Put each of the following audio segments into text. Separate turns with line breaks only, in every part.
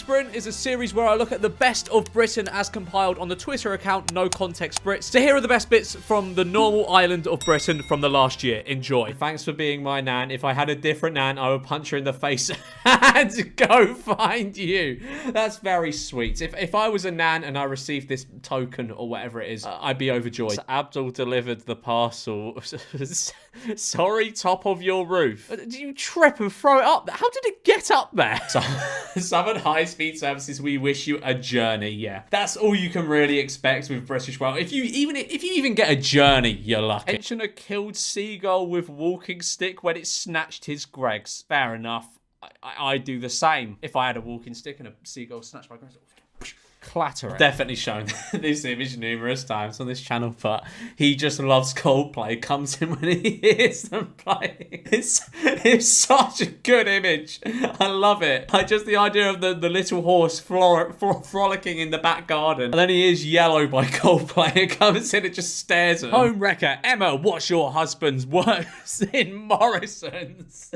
Context Britain is a series where I look at the best of Britain as compiled on the Twitter account No Context Brits. So here are the best bits from the normal island of Britain from the last year. Enjoy.
Thanks for being my nan. If I had a different nan, I would punch her in the face and go find you. That's very sweet. If I was a nan and I received this token or whatever it is, I'd be overjoyed. Abdul delivered the parcel. Sorry, top of your roof.
Did you trip and throw it up there? How did it get up there?
Southern High Speed Services, we wish you a journey. Yeah, that's all you can really expect with British Rail. If you even get a journey, you're lucky. Pensioner killed seagull with walking stick when it snatched his Greggs. Fair enough. I'd do the same if I had a walking stick and a seagull snatched my Greggs. Clatter it. Definitely shown this image numerous times on this channel, but he just loves Coldplay. Comes in when he hears them play. It's such a good image. I love it. Just the idea of the little horse frolicking in the back garden, and then he is Yellow by Coldplay and comes in and just stares at him. Home wrecker. Emma, what's your husband's works in Morrison's?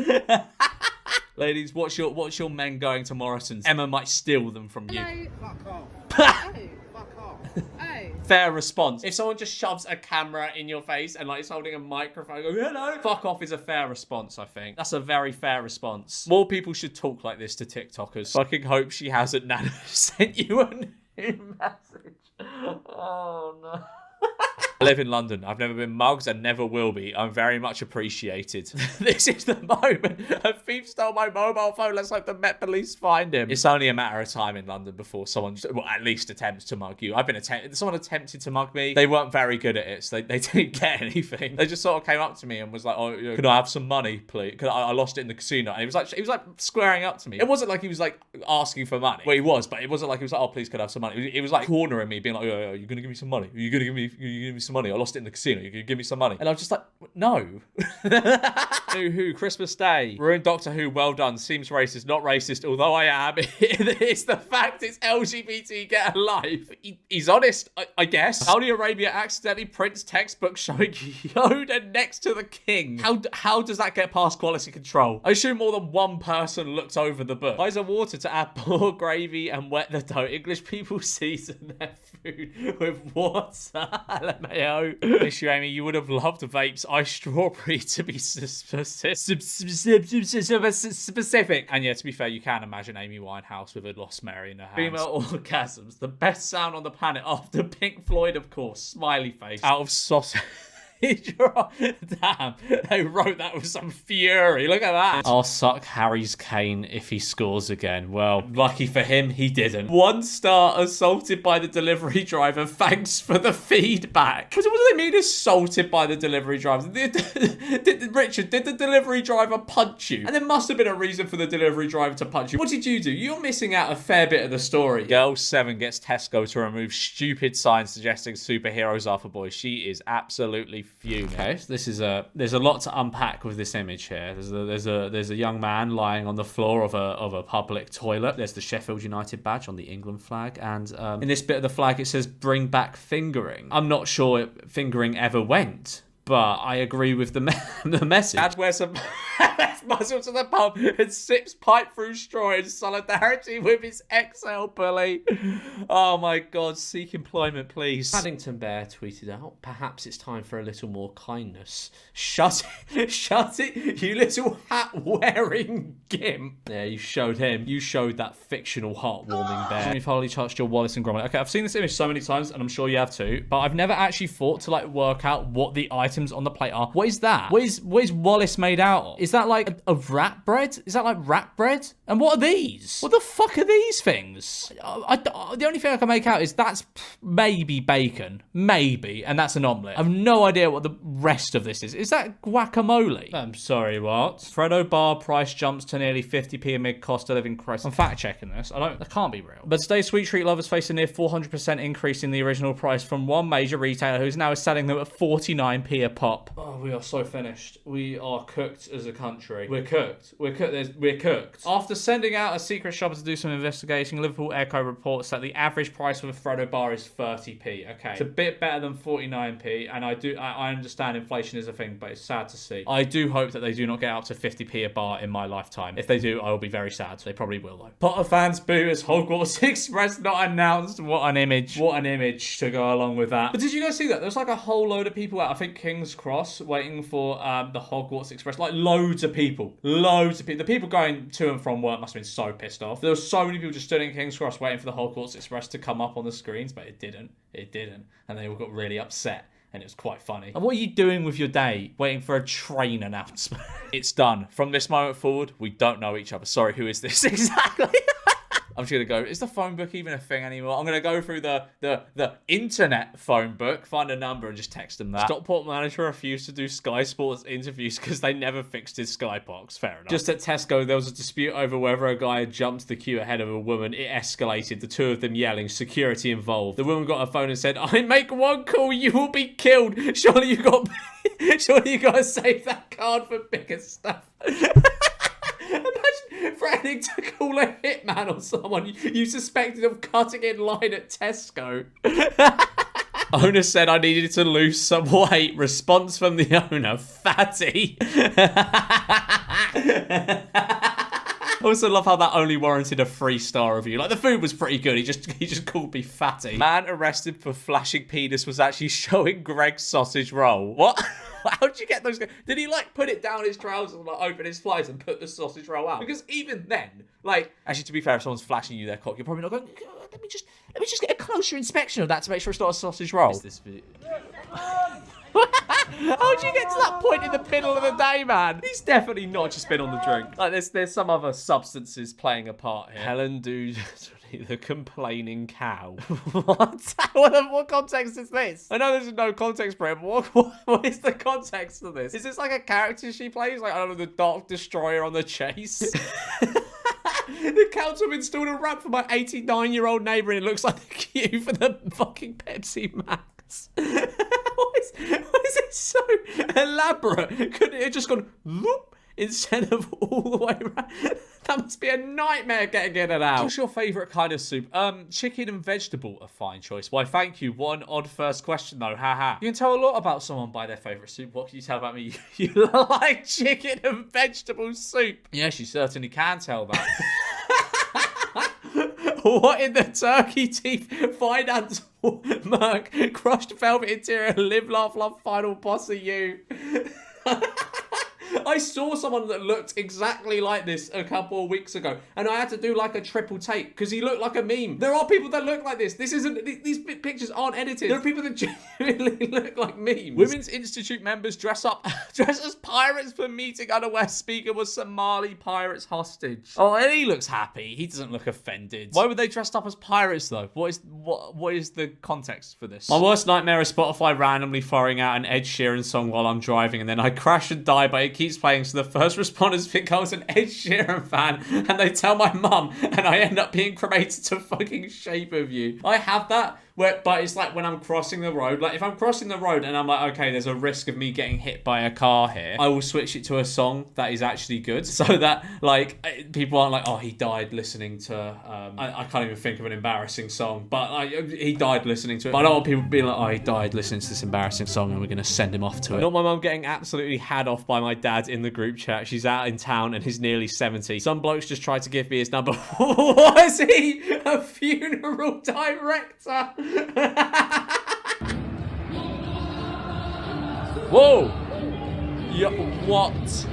Ladies, what's your men going to Morrison's? Emma might steal them from you.
Hello. Fuck off. Oh, fuck off. Oh.
Fair response. If someone just shoves a camera in your face and like is holding a microphone, go, hello. Fuck off is a fair response, I think. That's a very fair response. More people should talk like this to TikTokers. Fucking hope she hasn't Nana sent you a new message. Oh no. I live in London. I've never been mugged and never will be. I'm very much appreciated. This is the moment. A thief stole my mobile phone. Let's hope the Met Police find him. It's only a matter of time in London before someone, well, at least attempts to mug you. Someone attempted to mug me. They weren't very good at it, so they didn't get anything. They just sort of came up to me and was like, oh, yeah, could I have some money, please? I lost it in the casino. And he was like squaring up to me. It wasn't like he was like asking for money. Well, he was, but it wasn't like he was like, oh, please, could I have some money? It was like cornering me, being like, oh, you're going to give me some money? Are you going to give me some money? I lost it in the casino. You can give me some money. And I was just like, no. Who, Christmas Day. Ruined Doctor Who, well done. Seems racist, not racist, although I am. It's the fact it's LGBT, get a life. He's honest, I guess. Saudi Arabia accidentally prints textbook showing Yoda next to the king. How does that get past quality control? I assume more than one person looked over the book. Buys of water to add more gravy and wet the dough. English people season their food with water. LMAO. Issue, Amy, you would have loved vapes. Ice strawberry to be specific. And yeah, to be fair, you can imagine Amy Winehouse with a Lost Mary in her hands. Female orgasms, the best sound on the planet after Pink Floyd, of course. Smiley face. Out of sausage. Damn, they wrote that with some fury. Look at that. I'll suck Harry's cane if he scores again. Well, lucky for him, he didn't. 1 star, assaulted by the delivery driver. Thanks for the feedback. What do they mean assaulted by the delivery driver? Richard, did the delivery driver punch you? And there must have been a reason for the delivery driver to punch you. What did you do? You're missing out a fair bit of the story. Girl 7 gets Tesco to remove stupid signs suggesting superheroes are for boys. She is absolutely fuming. Okay, so there's a lot to unpack with this image here. There's a young man lying on the floor of a public toilet. There's the Sheffield United badge on the England flag, and in this bit of the flag it says "Bring back fingering." I'm not sure fingering ever went, but I agree with the message. Dad wears some muzzle to the pub and sips pipe through straw in solidarity with his ex-el bully. Oh my God, seek employment, please. Paddington Bear tweeted out, perhaps it's time for a little more kindness. Shut it, you little hat-wearing gimp. Yeah, you showed him. You showed that fictional heartwarming bear. You've hardly touched your Wallace and Gromit. Okay, I've seen this image so many times, and I'm sure you have too, but I've never actually thought to like work out what the items on the plate are. What is that? What is Wallace made out of? Is that like a rat bread? Is that like rat bread? And what are these? What the fuck are these things? The only thing I can make out is that's maybe bacon. Maybe. And that's an omelette. I've no idea what the rest of this is. Is that guacamole? I'm sorry, what? Freddo bar price jumps to nearly 50p amid cost of living crisis. I'm fact checking this. That can't be real. But today's sweet treat lovers face a near 400% increase in the original price from one major retailer who's now selling them at 49p a pop. Oh, we are so finished. We are cooked as a country. Harry. We're cooked. We're cooked. We're cooked. After sending out a secret shopper to do some investigating, Liverpool Echo reports that the average price of a Freddo bar is 30p. Okay, it's a bit better than 49p, and I understand inflation is a thing, but it's sad to see. I do hope that they do not get up to 50p a bar in my lifetime. If they do, I will be very sad. They probably will, though. Potter fans boo as Hogwarts Express not announced. What an image. What an image to go along with that. But did you guys see that? There's like a whole load of people at, I think, King's Cross waiting for the Hogwarts Express. Like loads of people. Loads of people. The people going to and from work must have been so pissed off. There were so many people just stood in King's Cross waiting for the Hogwarts Express to come up on the screens, but it didn't. It didn't. And they all got really upset. And it was quite funny. And what are you doing with your day? Waiting for a train announcement? It's done. From this moment forward, we don't know each other. Sorry, who is this? Exactly. I'm just going to go, is the phone book even a thing anymore? I'm going to go through the internet phone book, find a number and just text them that. Stockport manager refused to do Sky Sports interviews because they never fixed his Skybox. Fair enough. Just at Tesco, there was a dispute over whether a guy had jumped the queue ahead of a woman. It escalated, the two of them yelling, security involved. The woman got her phone and said, I make one call, you will be killed. Surely you got to save that card for bigger stuff. Imagine threatening to call a hitman or someone you suspected of cutting in line at Tesco. Owner said I needed to lose some weight. Response from the owner, fatty. I also love how that only warranted a 3-star review. Like, the food was pretty good. He just called me fatty. Man arrested for flashing penis was actually showing Greg's sausage roll. What? How'd you get those? Did he, like, put it down his trousers and, like, open his flies and put the sausage roll out? Because even then, like... Actually, to be fair, if someone's flashing you their cock, you're probably not going, let me just get a closer inspection of that to make sure it's not a sausage roll. Is this video? How'd you get to that point in the middle of the day, man? He's definitely not just been on the drink. Like, there's some other substances playing a part here. Helen Dude, the complaining cow. What? What context is this? I know there's no context for it, but what is the context of this? Is this like a character she plays? Like, I don't know, the Dark Destroyer on the chase? The council have installed a ramp for my 89-year-old neighbour and it looks like the queue for the fucking Pepsi Max. Why is it so elaborate? Couldn't it have just gone whoop instead of all the way around? That must be a nightmare getting in and out. What's your favourite kind of soup? Chicken and vegetable, a fine choice. Why, thank you. One odd first question, though. Haha. You can tell a lot about someone by their favourite soup. What can you tell about me? You like chicken and vegetable soup. Yes, you certainly can tell that. What in the turkey teeth? Finance, Merc, crushed velvet interior, live, laugh, love, final boss of you. I saw someone that looked exactly like this a couple of weeks ago, and I had to do like a triple take because he looked like a meme. There are people that look like this. These pictures aren't edited. There are people that genuinely look like memes. Women's Institute members dress as pirates for meeting unaware speaker was Somali pirates hostage. Oh, and he looks happy. He doesn't look offended. Why would they dress up as pirates though? What is the context for this? My worst nightmare is Spotify randomly firing out an Ed Sheeran song while I'm driving, and then I crash and die, but it keeps playing, so the first responders think I was an Ed Sheeran fan, and they tell my mum, and I end up being cremated to fucking Shape of You. I have that, but it's like when I'm crossing the road, like if I'm crossing the road and I'm like, okay, there's a risk of me getting hit by a car here, I will switch it to a song that is actually good, so that like people aren't like, oh, he died listening to I can't even think of an embarrassing song, but he died listening to it. But I don't want people being like, oh, he died listening to this embarrassing song and we're gonna send him off to it. Not my mum getting absolutely had off by my dad in the group chat. She's out in town and he's nearly 70. Some blokes just tried to give me his number. What is he? A funeral director? Whoa! Yo, what?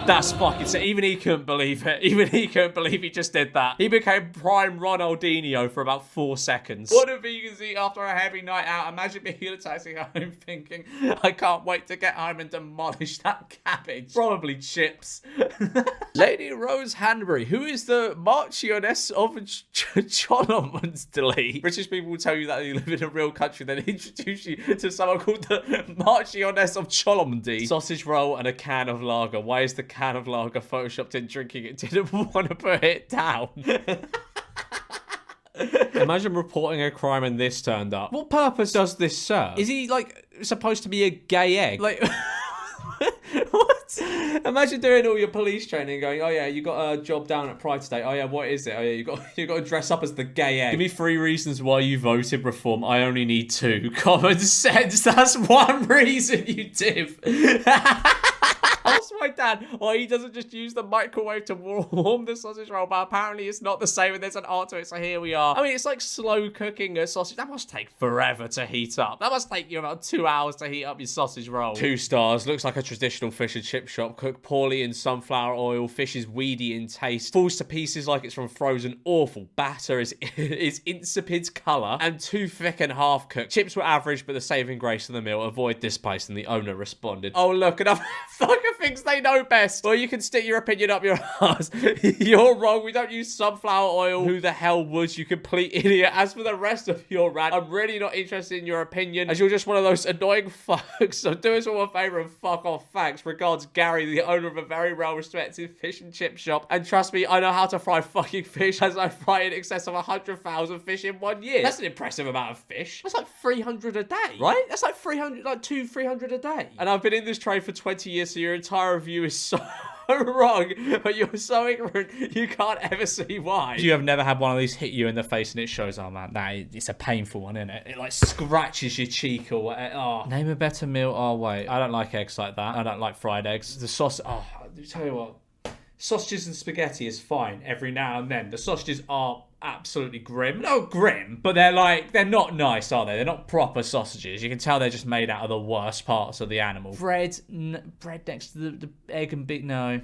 That's fucking sick. Even he couldn't believe it. Even he couldn't believe he just did that. He became prime Ronaldinho for about 4 seconds. What do vegans eat after a heavy night out? Imagine being in a taxi home thinking, I can't wait to get home and demolish that cabbage. Probably chips. Lady Rose Hanbury, who is the Marchioness of Cholmondeley. British people will tell you that you live in a real country, then introduce you to someone called the Marchioness of Cholmondeley. Sausage roll and a can of lager. Why is the can of lager photoshopped in drinking it? Didn't want to put it down. Imagine reporting a crime and this turned up. What purpose does this serve? Is he like supposed to be a gay egg? Like what? Imagine doing all your police training and going, oh yeah, you got a job down at Pride today. Oh yeah, what is it? Oh yeah, you got to dress up as the gay egg. Give me 3 reasons why you voted reform. I only need 2. Common sense. That's 1 reason you div. Ask my dad why he doesn't just use the microwave to warm the sausage roll, but apparently it's not the same and there's an art to it, so here we are. I mean, it's like slow cooking a sausage. That must take forever to heat up. That must take you about 2 hours to heat up your sausage roll. 2 stars. Looks like a traditional fish and chip shop. Cooked poorly in sunflower oil. Fish is weedy in taste. Falls to pieces like it's from frozen. Awful. Batter is insipid colour and too thick and half cooked. Chips were average, but the saving grace of the meal. Avoid this place. And the owner responded, oh look, enough fucker thinks they know best. Well, you can stick your opinion up your ass. You're wrong. We don't use sunflower oil. Who the hell would, you complete idiot? As for the rest of your rant, I'm really not interested in your opinion, as you're just one of those annoying fucks. So do us all a favour and fuck off. Thanks. Regards, Gary, the owner of a very well-respected fish and chip shop. And trust me, I know how to fry fucking fish, as I fry in excess of 100,000 fish in 1 year. That's an impressive amount of fish. That's like 300 a day, right? That's like 300, like 300 a day. And I've been in this trade for 20 years, so your entire review is so wrong, but you're so ignorant you can't ever see why.
You have never had one of these hit you in the face and it shows, oh man, it's a painful one, isn't it? It like scratches your cheek or whatever. Oh. Name a better meal. Oh wait, I don't like eggs like that. I don't like fried eggs. The sauce. Oh, I'll tell you what. Sausages and spaghetti is fine every now and then. The sausages are absolutely grim. Not grim, but they're not nice, are they? They're not proper sausages. You can tell they're just made out of the worst parts of the animal. Bread next to the egg and beef. No.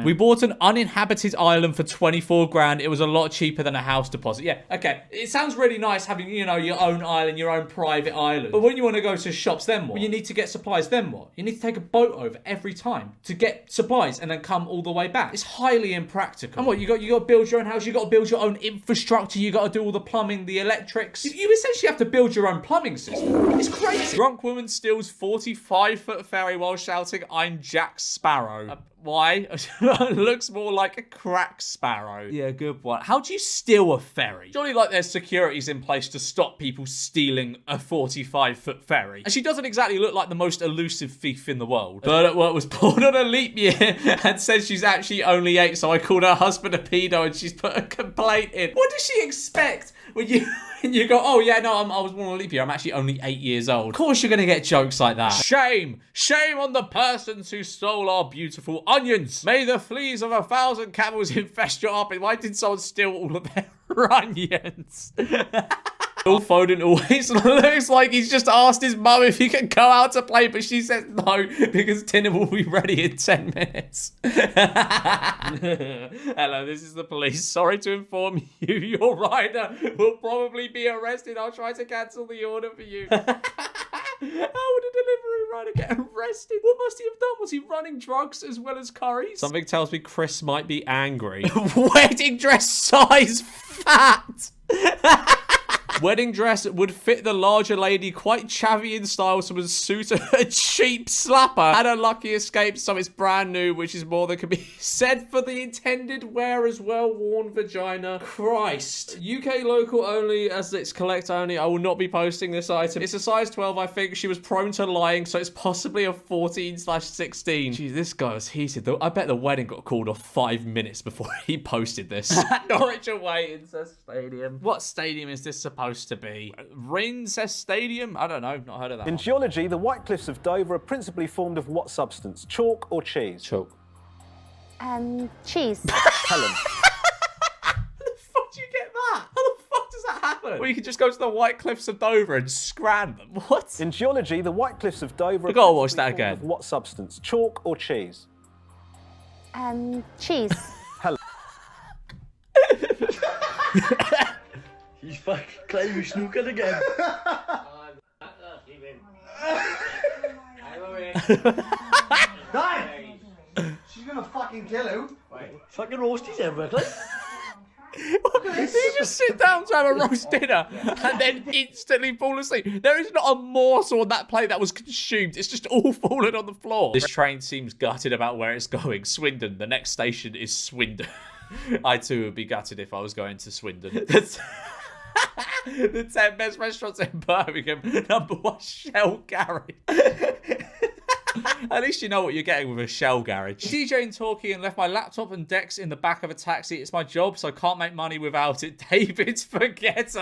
We bought an uninhabited island for 24 grand. It was a lot cheaper than a house deposit. Yeah, okay. It sounds really nice having, you know, your own island, your own private island. But when you want to go to shops, then what? When you need to get supplies, then what? You need to take a boat over every time to get supplies and then come all the way back. It's highly impractical. And what, you got to build your own house, you got to build your own infrastructure, you got to do all the plumbing, the electrics. You essentially have to build your own plumbing system. It's crazy. Drunk woman steals 45-foot ferry while shouting, I'm Jack Sparrow. Why? Looks more like a crack sparrow. Yeah, good one. How do you steal a ferry? Surely like there's securities in place to stop people stealing a 45-foot ferry. And she doesn't exactly look like the most elusive thief in the world. Bird at work was born on a leap year and says she's actually only 8, so I called her husband a pedo and she's put a complaint in. What does she expect when you go, oh yeah, no, I was born on a leap year, I'm actually only 8 years old. Of course you're gonna get jokes like that. Shame! Shame on the persons who stole our beautiful onions. May the fleas of 1,000 camels infest your armpit. Why did someone steal all of their onions? Phil Foden always looks like he's just asked his mum if he can go out to play, but she says no because dinner will be ready in 10 minutes. Hello, this is the police. Sorry to inform you, your rider will probably be arrested. I'll try to cancel the order for you. How would a delivery rider get arrested? What must he have done? Was he running drugs as well as curries? Something tells me Chris might be angry. Wedding dress size fat. Wedding dress would fit the larger lady quite chavvy in style, so would suit a cheap slapper. Had a lucky escape, so it's brand new, which is more than can be said for the intended wear as well. Worn vagina. Christ. UK local only, as it's collect only. I will not be posting this item. It's a size 12, I think. She was prone to lying, so it's possibly a 14/16. Geez, this guy was heated though. I bet the wedding got called off 5 minutes before he posted this. Norwich away, Incest Stadium. What stadium is this supposed to be? Rincest Stadium? I don't know. Not heard of that.
In geology, the White Cliffs of Dover are principally formed of what substance? Chalk or cheese?
Chalk.
Cheese.
Helen.
How the fuck do you get that? How the fuck does that happen? Well, you can just go to the White Cliffs of Dover and scran them. What?
In geology, the White Cliffs of Dover are
I gotta watch
principally
that again.
formed of what substance? Chalk or cheese?
Cheese.
Helen.
He's fucking climbing snooker again.
Dad! She's gonna fucking kill you.
Fucking roasties everywhere, Cliff.
Did you just sit down to have a roast dinner and then instantly fall asleep? There is not a morsel on that plate that was consumed. It's just all fallen on the floor. This train seems gutted about where it's going. Swindon. The next station is Swindon. I too would be gutted if I was going to Swindon. The 10 best restaurants in Birmingham. #1, Shell Garage. At least you know what you're getting with a shell garage. DJing, talking, and left my laptop and decks in the back of a taxi. It's my job, so I can't make money without it. David Spaghetti.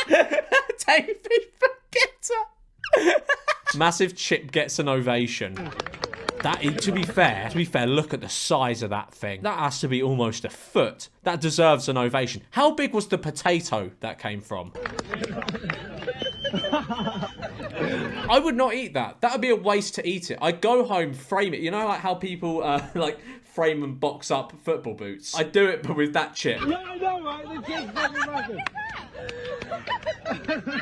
David Spaghetti. Massive chip gets an ovation. To be fair, look at the size of that thing. That has to be almost a foot. That deserves an ovation. How big was the potato that came from? I would not eat that. That would be a waste to eat it. I'd go home, frame it. You know, like how people like frame and box up football boots. I'd do it, but with that chip.
Yeah, I know, right? The kid's fucking massive.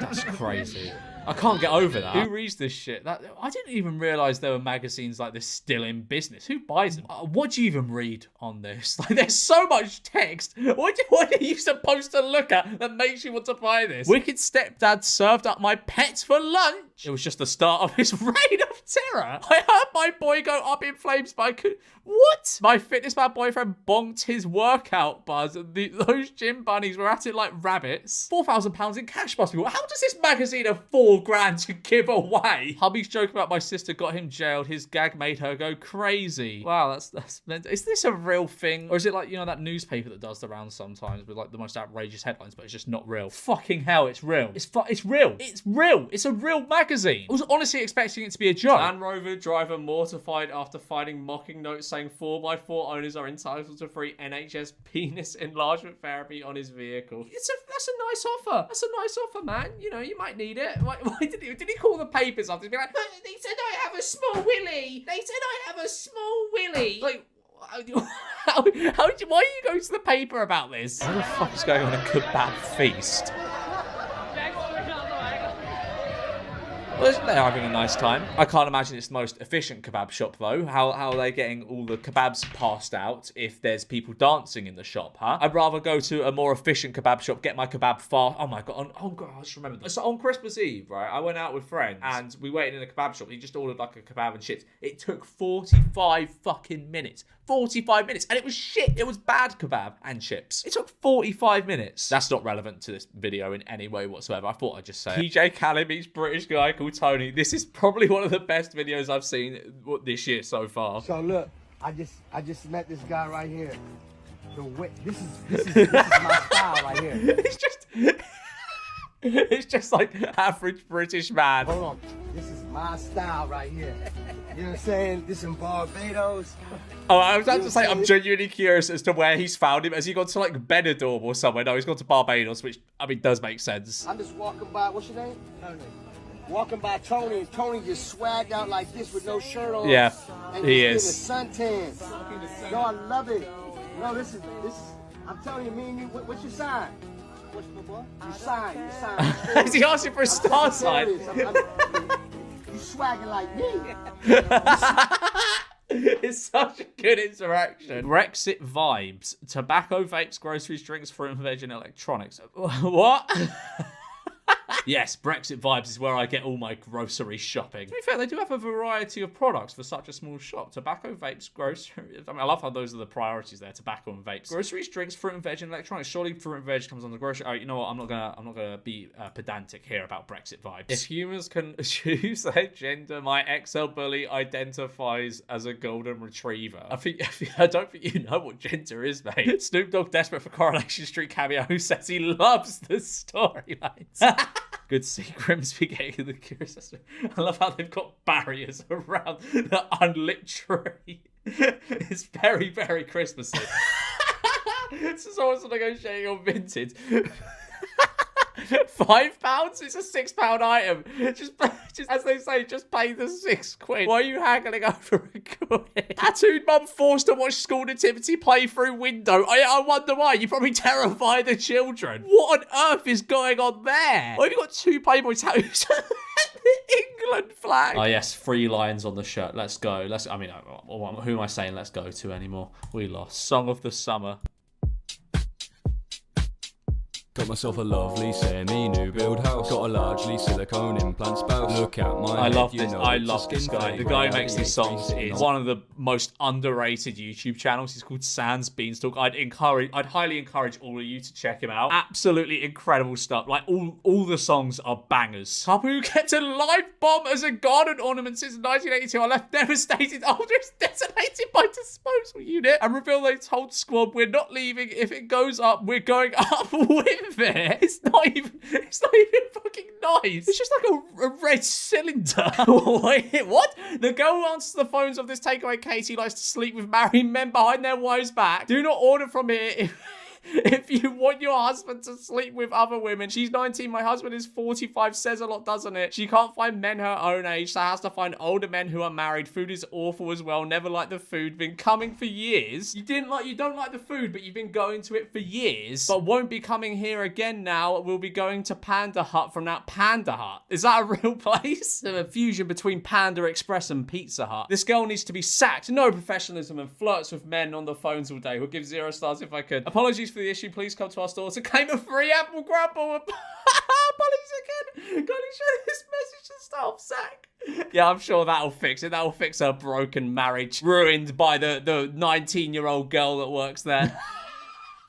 That's crazy. I can't get over that. Who reads this shit? I didn't even realise there were magazines like this still in business. Who buys them? What do you even read on this? Like, there's so much text. What are you supposed to look at that makes you want to buy this? Wicked stepdad served up my pets for lunch. It was just the start of his reign of terror. I heard my boy go up in flames, but I could... What? My fitness pal boyfriend bonked his workout buzz. Those gym bunnies were at it like rabbits. £4,000 in cash must be... How does this magazine have £4,000 to give away? Hubby's joke about my sister got him jailed. His gag made her go crazy. Wow, that's is this a real thing? Or is it like, you know, that newspaper that does the rounds sometimes with like the most outrageous headlines, but it's just not real? Fucking hell, it's real. It's real. It's real. It's a real magazine. I was honestly expecting it to be a joke. Land Rover driver mortified after finding mocking notes saying 4x4 owners are entitled to free NHS penis enlargement therapy on his vehicle. That's a nice offer. That's a nice offer, man. You know, you might need it. Why did he call the papers after to be like, they said I have a small willy. They said I have a small willy. Like, why are you going to the paper about this? What the fuck is going on a kebab feast? Well, they're having a nice time. I can't imagine it's the most efficient kebab shop, though. How are they getting all the kebabs passed out if there's people dancing in the shop, huh? I'd rather go to a more efficient kebab shop, get my kebab fast. Oh, my God. Oh, God, I just remembered this. So on Christmas Eve, right, I went out with friends, and we waited in a kebab shop. He just ordered, like, a kebab and chips. It took 45 fucking minutes. 45 minutes. And it was shit. It was bad kebab and chips. It took 45 minutes. That's not relevant to this video in any way whatsoever. I thought I'd just say it. PJ Callum meets British guy called Tony. This is probably one of the best videos I've seen this year so far.
So look, I just met this guy right here. This is my style right here.
It's just like average British man.
Hold on. This is my style right here. You know what I'm saying? This in Barbados.
Oh, I was about to say, I'm genuinely curious as to where he's found him. Has he gone to like Benidorm or somewhere? No, he's gone to Barbados, which, I mean, does make sense.
I'm just walking by, what's your name? Tony. Walking by Tony, and Tony just swagged out like this with no shirt on.
Yeah,
and
he
he's
is.
getting a suntan. No, I love it. No, this is, I'm telling you, me and you, what's your sign? What's your boy? Your sign.
Is he asking for a star sign?
You swagging like me.
It's such a good interaction. Brexit vibes. Tobacco, vapes, groceries, drinks, fruit and veg, and electronics. What? Yes, Brexit vibes is where I get all my grocery shopping. To be fair, they do have a variety of products for such a small shop. Tobacco, vapes, groceries. I mean, I love how those are the priorities there. Tobacco and vapes. Groceries, drinks, fruit and veg, and electronics. Surely fruit and veg comes on the grocery. Oh, you know what? I'm not gonna be pedantic here about Brexit vibes. If humans can choose their gender, my XL bully identifies as a golden retriever. I don't think you know what gender is, mate. Snoop Dogg, desperate for Coronation Street cameo, who says he loves the storylines. Good to see Grimsby getting the curious. I love how they've got barriers around the unlit tree. It's very, very Christmassy. This is almost negotiating on Vinted. £5? It's a £6 item. Just as they say, just pay the £6. Why are you haggling over a quid? Tattooed mum forced to watch school nativity play through window. I wonder why. You probably terrify the children. What on earth is going on there? Why have you got two Playboy tattoos? The England flag. Oh yes, 3 lines on the shirt. Let's go. I mean, who am I saying let's go to anymore? We lost. Song of the summer.
Got myself a lovely semi-new build house. Got a largely silicone implant spouse. Look at my
I
head,
love
you
this.
know
I
it's a
love this
skin
guy.
fade.
The guy who
Reality
makes these songs
sitting
is
on-
one of the most underrated YouTube channels. He's called Sans Beanstalk. I'd highly encourage all of you to check him out. Absolutely incredible stuff. Like all the songs are bangers. Couple who kept a live bomb as a garden ornament since 1982 are left devastated after it's detonated by disposal unit and reveal they told squad we're not leaving. If it goes up, we're going up with it. It's not even fucking nice. It's just like a red cylinder. Wait, what? The girl who answers the phones of this takeaway Katie likes to sleep with married men behind their wives' back. Do not order from here if you want your husband to sleep with other women. She's 19, my husband is 45. Says a lot, doesn't it? She can't find men her own age, so has to find older men who are married. Food is awful as well. Never liked the food. Been coming for years. You don't like the food, but you've been going to it for years. But won't be coming here again now. We'll be going to Panda Hut from now. Panda Hut? Is that a real place? A fusion between Panda Express and Pizza Hut. This girl needs to be sacked. No professionalism and flirts with men on the phones all day. We'll give 0 stars if I could. Apologies for the issue. Please come to our store to claim a free apple crumble. Apologies again. Can you share this message to staff, Zach? Yeah, I'm sure that'll fix it. That'll fix her broken marriage, ruined by the 19-year-old girl that works there.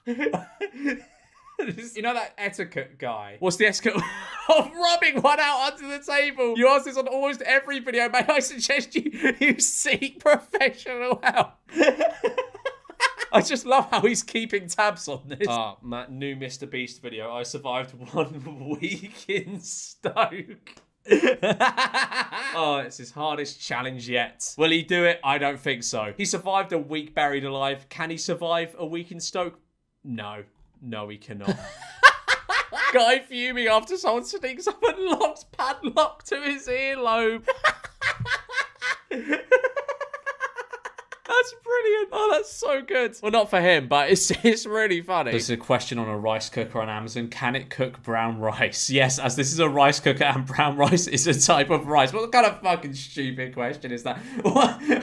You know that etiquette guy? What's the etiquette of rubbing one out under the table? You ask this on almost every video. May I suggest you seek professional help? I just love how he's keeping tabs on this. New Mr. Beast video. I survived 1 week in Stoke. Oh, it's his hardest challenge yet. Will he do it? I don't think so. He survived a week buried alive. Can he survive a week in Stoke? No, he cannot. Guy fuming after someone sneaks up and locks padlock to his earlobe. That's brilliant. Oh, that's so good. Well, not for him, but it's really funny. There's a question on a rice cooker on Amazon. Can it cook brown rice? Yes, as this is a rice cooker and brown rice is a type of rice. What kind of fucking stupid question is that?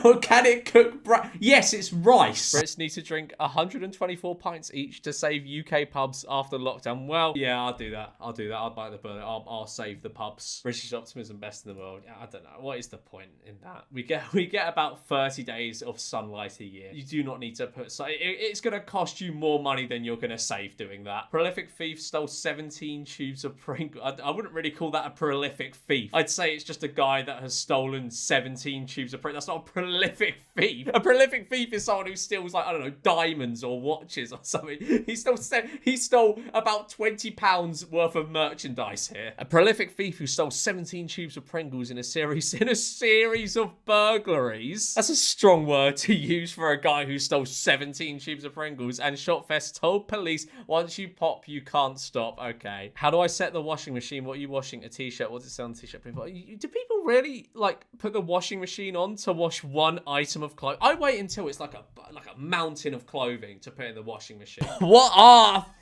Or can it cook brown? Yes, it's rice. Brits need to drink 124 pints each to save UK pubs after lockdown. Well, yeah, I'll do that. I'll bite the bullet. I'll save the pubs. British optimism, best in the world. I don't know. What is the point in that? We get about 30 days of sunlight a year. You do not need to put... It's going to cost you more money than you're going to save doing that. Prolific thief stole 17 tubes of Pringles. I wouldn't really call that a prolific thief. I'd say it's just a guy that has stolen 17 tubes of Pringles. That's not a prolific thief. A prolific thief is someone who steals, like, I don't know, diamonds or watches or something. He stole about £20 worth of merchandise here. A prolific thief who stole 17 tubes of Pringles in a series of burglaries. That's a strong word to use for a guy who stole 17 tubes of Pringles. And Shotfest told police, once you pop, you can't stop. Okay. How do I set the washing machine? What are you washing? A t-shirt? What does it say on the t-shirt? Do people really, like, put the washing machine on to wash one item of clothing? I wait until it's like a mountain of clothing to put in the washing machine. What?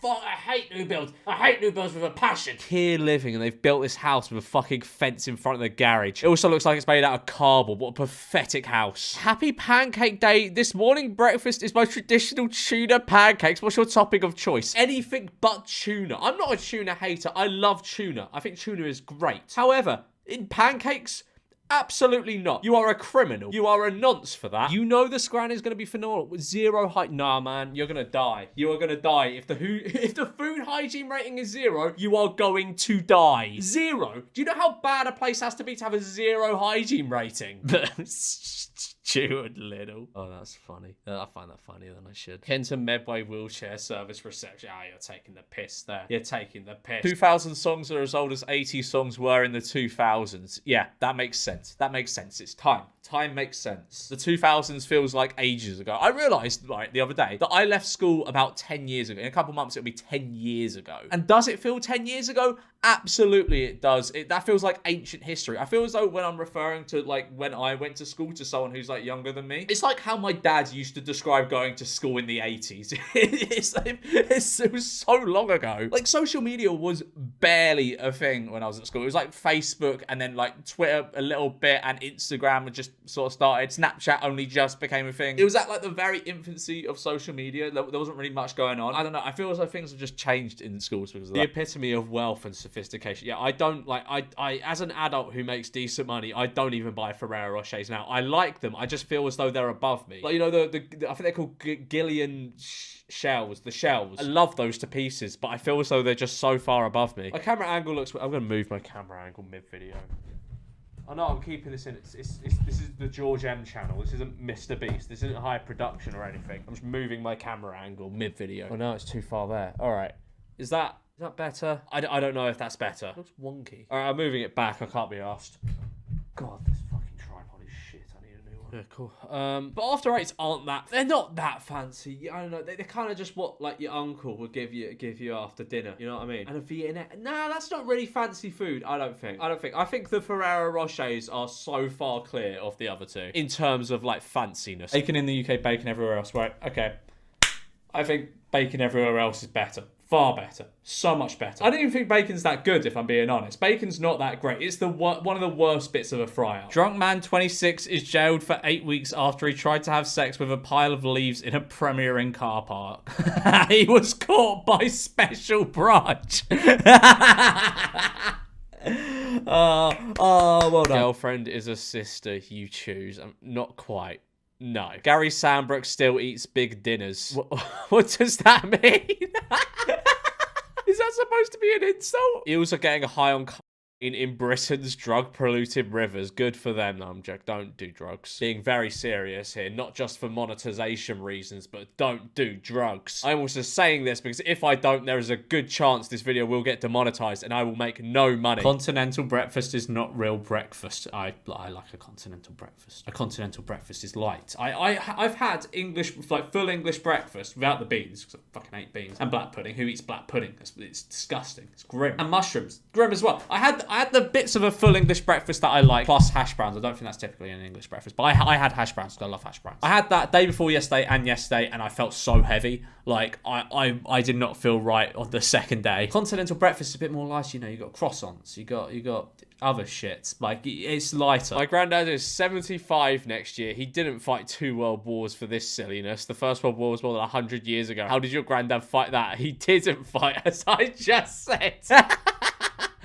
Fuck, I hate new builds. I hate new builds with a passion. Here living, and they've built this house with a fucking fence in front of the garage. It also looks like it's made out of cardboard. What a pathetic house. Happy Pancake Day. This morning breakfast is my traditional tuna pancakes. What's your topping of choice? Anything but tuna. I'm not a tuna hater. I love tuna. I think tuna is great. However, in pancakes... absolutely not. You are a criminal. You are a nonce for that. You know the scran is going to be phenomenal. With 0 height. Nah, man. You're going to die. You are going to die. If the food hygiene rating is 0, you are going to die. 0. Do you know how bad a place has to be to have a 0 hygiene rating? Stuart Little. Oh, that's funny. I find that funnier than I should. Kenton Medway wheelchair service reception. You're taking the piss there. You're taking the piss. 2000 songs are as old as 80 songs were in the 2000s. Yeah, that makes sense. That makes sense. It's time. Time makes sense. The 2000s feels like ages ago. I realised, right, the other day that I left school about 10 years ago. In a couple months, it'll be 10 years ago. And does it feel 10 years ago? Absolutely it does. That feels like ancient history. I feel as though when I'm referring to like when I went to school to someone who's like younger than me, it's like how my dad used to describe going to school in the 80s. It was so long ago. Like social media was barely a thing when I was at school. It was like Facebook and then like Twitter a little bit and Instagram had just sort of started. Snapchat only just became a thing. It was at like the very infancy of social media. There wasn't really much going on. I don't know. I feel as though things have just changed in schools because of that. The epitome of wealth and sophistication. Yeah, I don't like, I as an adult who makes decent money, I don't even buy Ferrero Rochers now. I like them. I just feel as though they're above me. Like, you know, the I think they're called Gillian shells. The shells. I love those to pieces, but I feel as though they're just so far above me. My camera angle looks... I'm going to move my camera angle mid-video. I know I'm keeping this in. This is the George M channel. This isn't Mr. Beast. This isn't high production or anything. I'm just moving my camera angle mid-video. Oh no, it's too far there. All right. Is that better? I don't know if that's better. It looks wonky. All right, I'm moving it back. I can't be asked. God, this fucking tripod is shit. I need a new one. Yeah, cool. But After Eights aren't that... They're not that fancy. I don't know. They're kind of just what like your uncle would give you after dinner. You know what I mean? And a Viennette. Nah, that's not really fancy food. I don't think. I think the Ferrero Rochers are so far clear of the other two in terms of like fanciness. Bacon in the UK, bacon everywhere else. Right? Okay. I think bacon everywhere else is better. Far better. So much better. I don't even think bacon's that good, if I'm being honest. Bacon's not that great. It's one of the worst bits of a fry-up. Drunk man 26 is jailed for 8 weeks after he tried to have sex with a pile of leaves in a premiering car park. He was caught by special branch. Well done. Girlfriend is a sister, you choose. Not quite. No. Gary Sandbrook still eats big dinners. What does that mean? Is that supposed to be an insult? Eels are getting high on in Britain's drug-polluted rivers. Good for them. No, I'm joking. Don't do drugs. Being very serious here. Not just for monetization reasons, but don't do drugs. I'm also saying this because if I don't, there is a good chance this video will get demonetized and I will make no money. Continental breakfast is not real breakfast. I like a continental breakfast. A continental breakfast is light. I've had English, like full English breakfast without the beans, because I fucking hate beans. And black pudding. Who eats black pudding? It's disgusting. It's grim. And mushrooms. Grim as well. I had the bits of a full English breakfast that I like, plus hash browns. I don't think that's typically an English breakfast, but I had hash browns because I love hash browns. I had that day before yesterday and yesterday, and I felt so heavy. Like, I did not feel right on the second day. Continental breakfast is a bit more light, you know. You got croissants, you got other shits. Like, it's lighter. My granddad is 75 next year. He didn't fight 2 world wars for this silliness. The First World War was more than 100 years ago. How did your granddad fight that? He didn't fight, as I just said.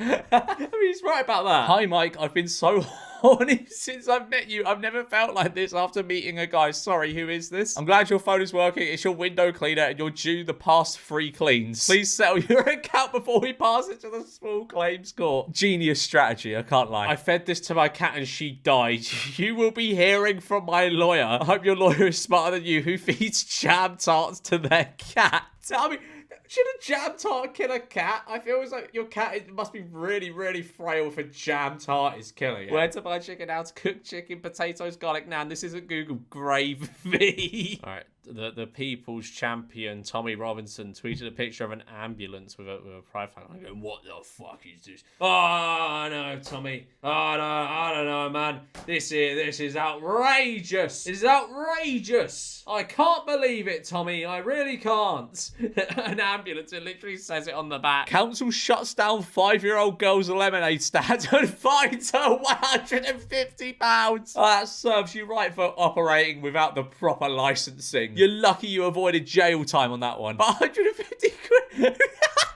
I mean, he's right about that. Hi, Mike. I've been so horny since I've met you. I've never felt like this after meeting a guy. Sorry, who is this? I'm glad your phone is working. It's your window cleaner and you're due the past 3 cleans. Please settle your account before we pass it to the small claims court. Genius strategy, I can't lie. I fed this to my cat and she died. You will be hearing from my lawyer. I hope your lawyer is smarter than you, who feeds jam tarts to their cat. I mean, should a jam tart kill a cat? I feel as like your cat, it must be really, really frail if a jam tart is killing it. Where to buy chicken, how to cook chicken, potatoes, garlic, naan. This isn't Google gravy. All right. The people's champion, Tommy Robinson, tweeted a picture of an ambulance with a pride flag. I go, what the fuck is this? Oh, no, Tommy. Oh, no, I don't know, man. This is outrageous. This is outrageous. I can't believe it, Tommy. I really can't. An ambulance, it literally says it on the back. Council shuts down 5-year-old girl's lemonade stand and fines her £150. Oh, that serves you right for operating without the proper licensing. You're lucky you avoided jail time on that one. But 150 quid?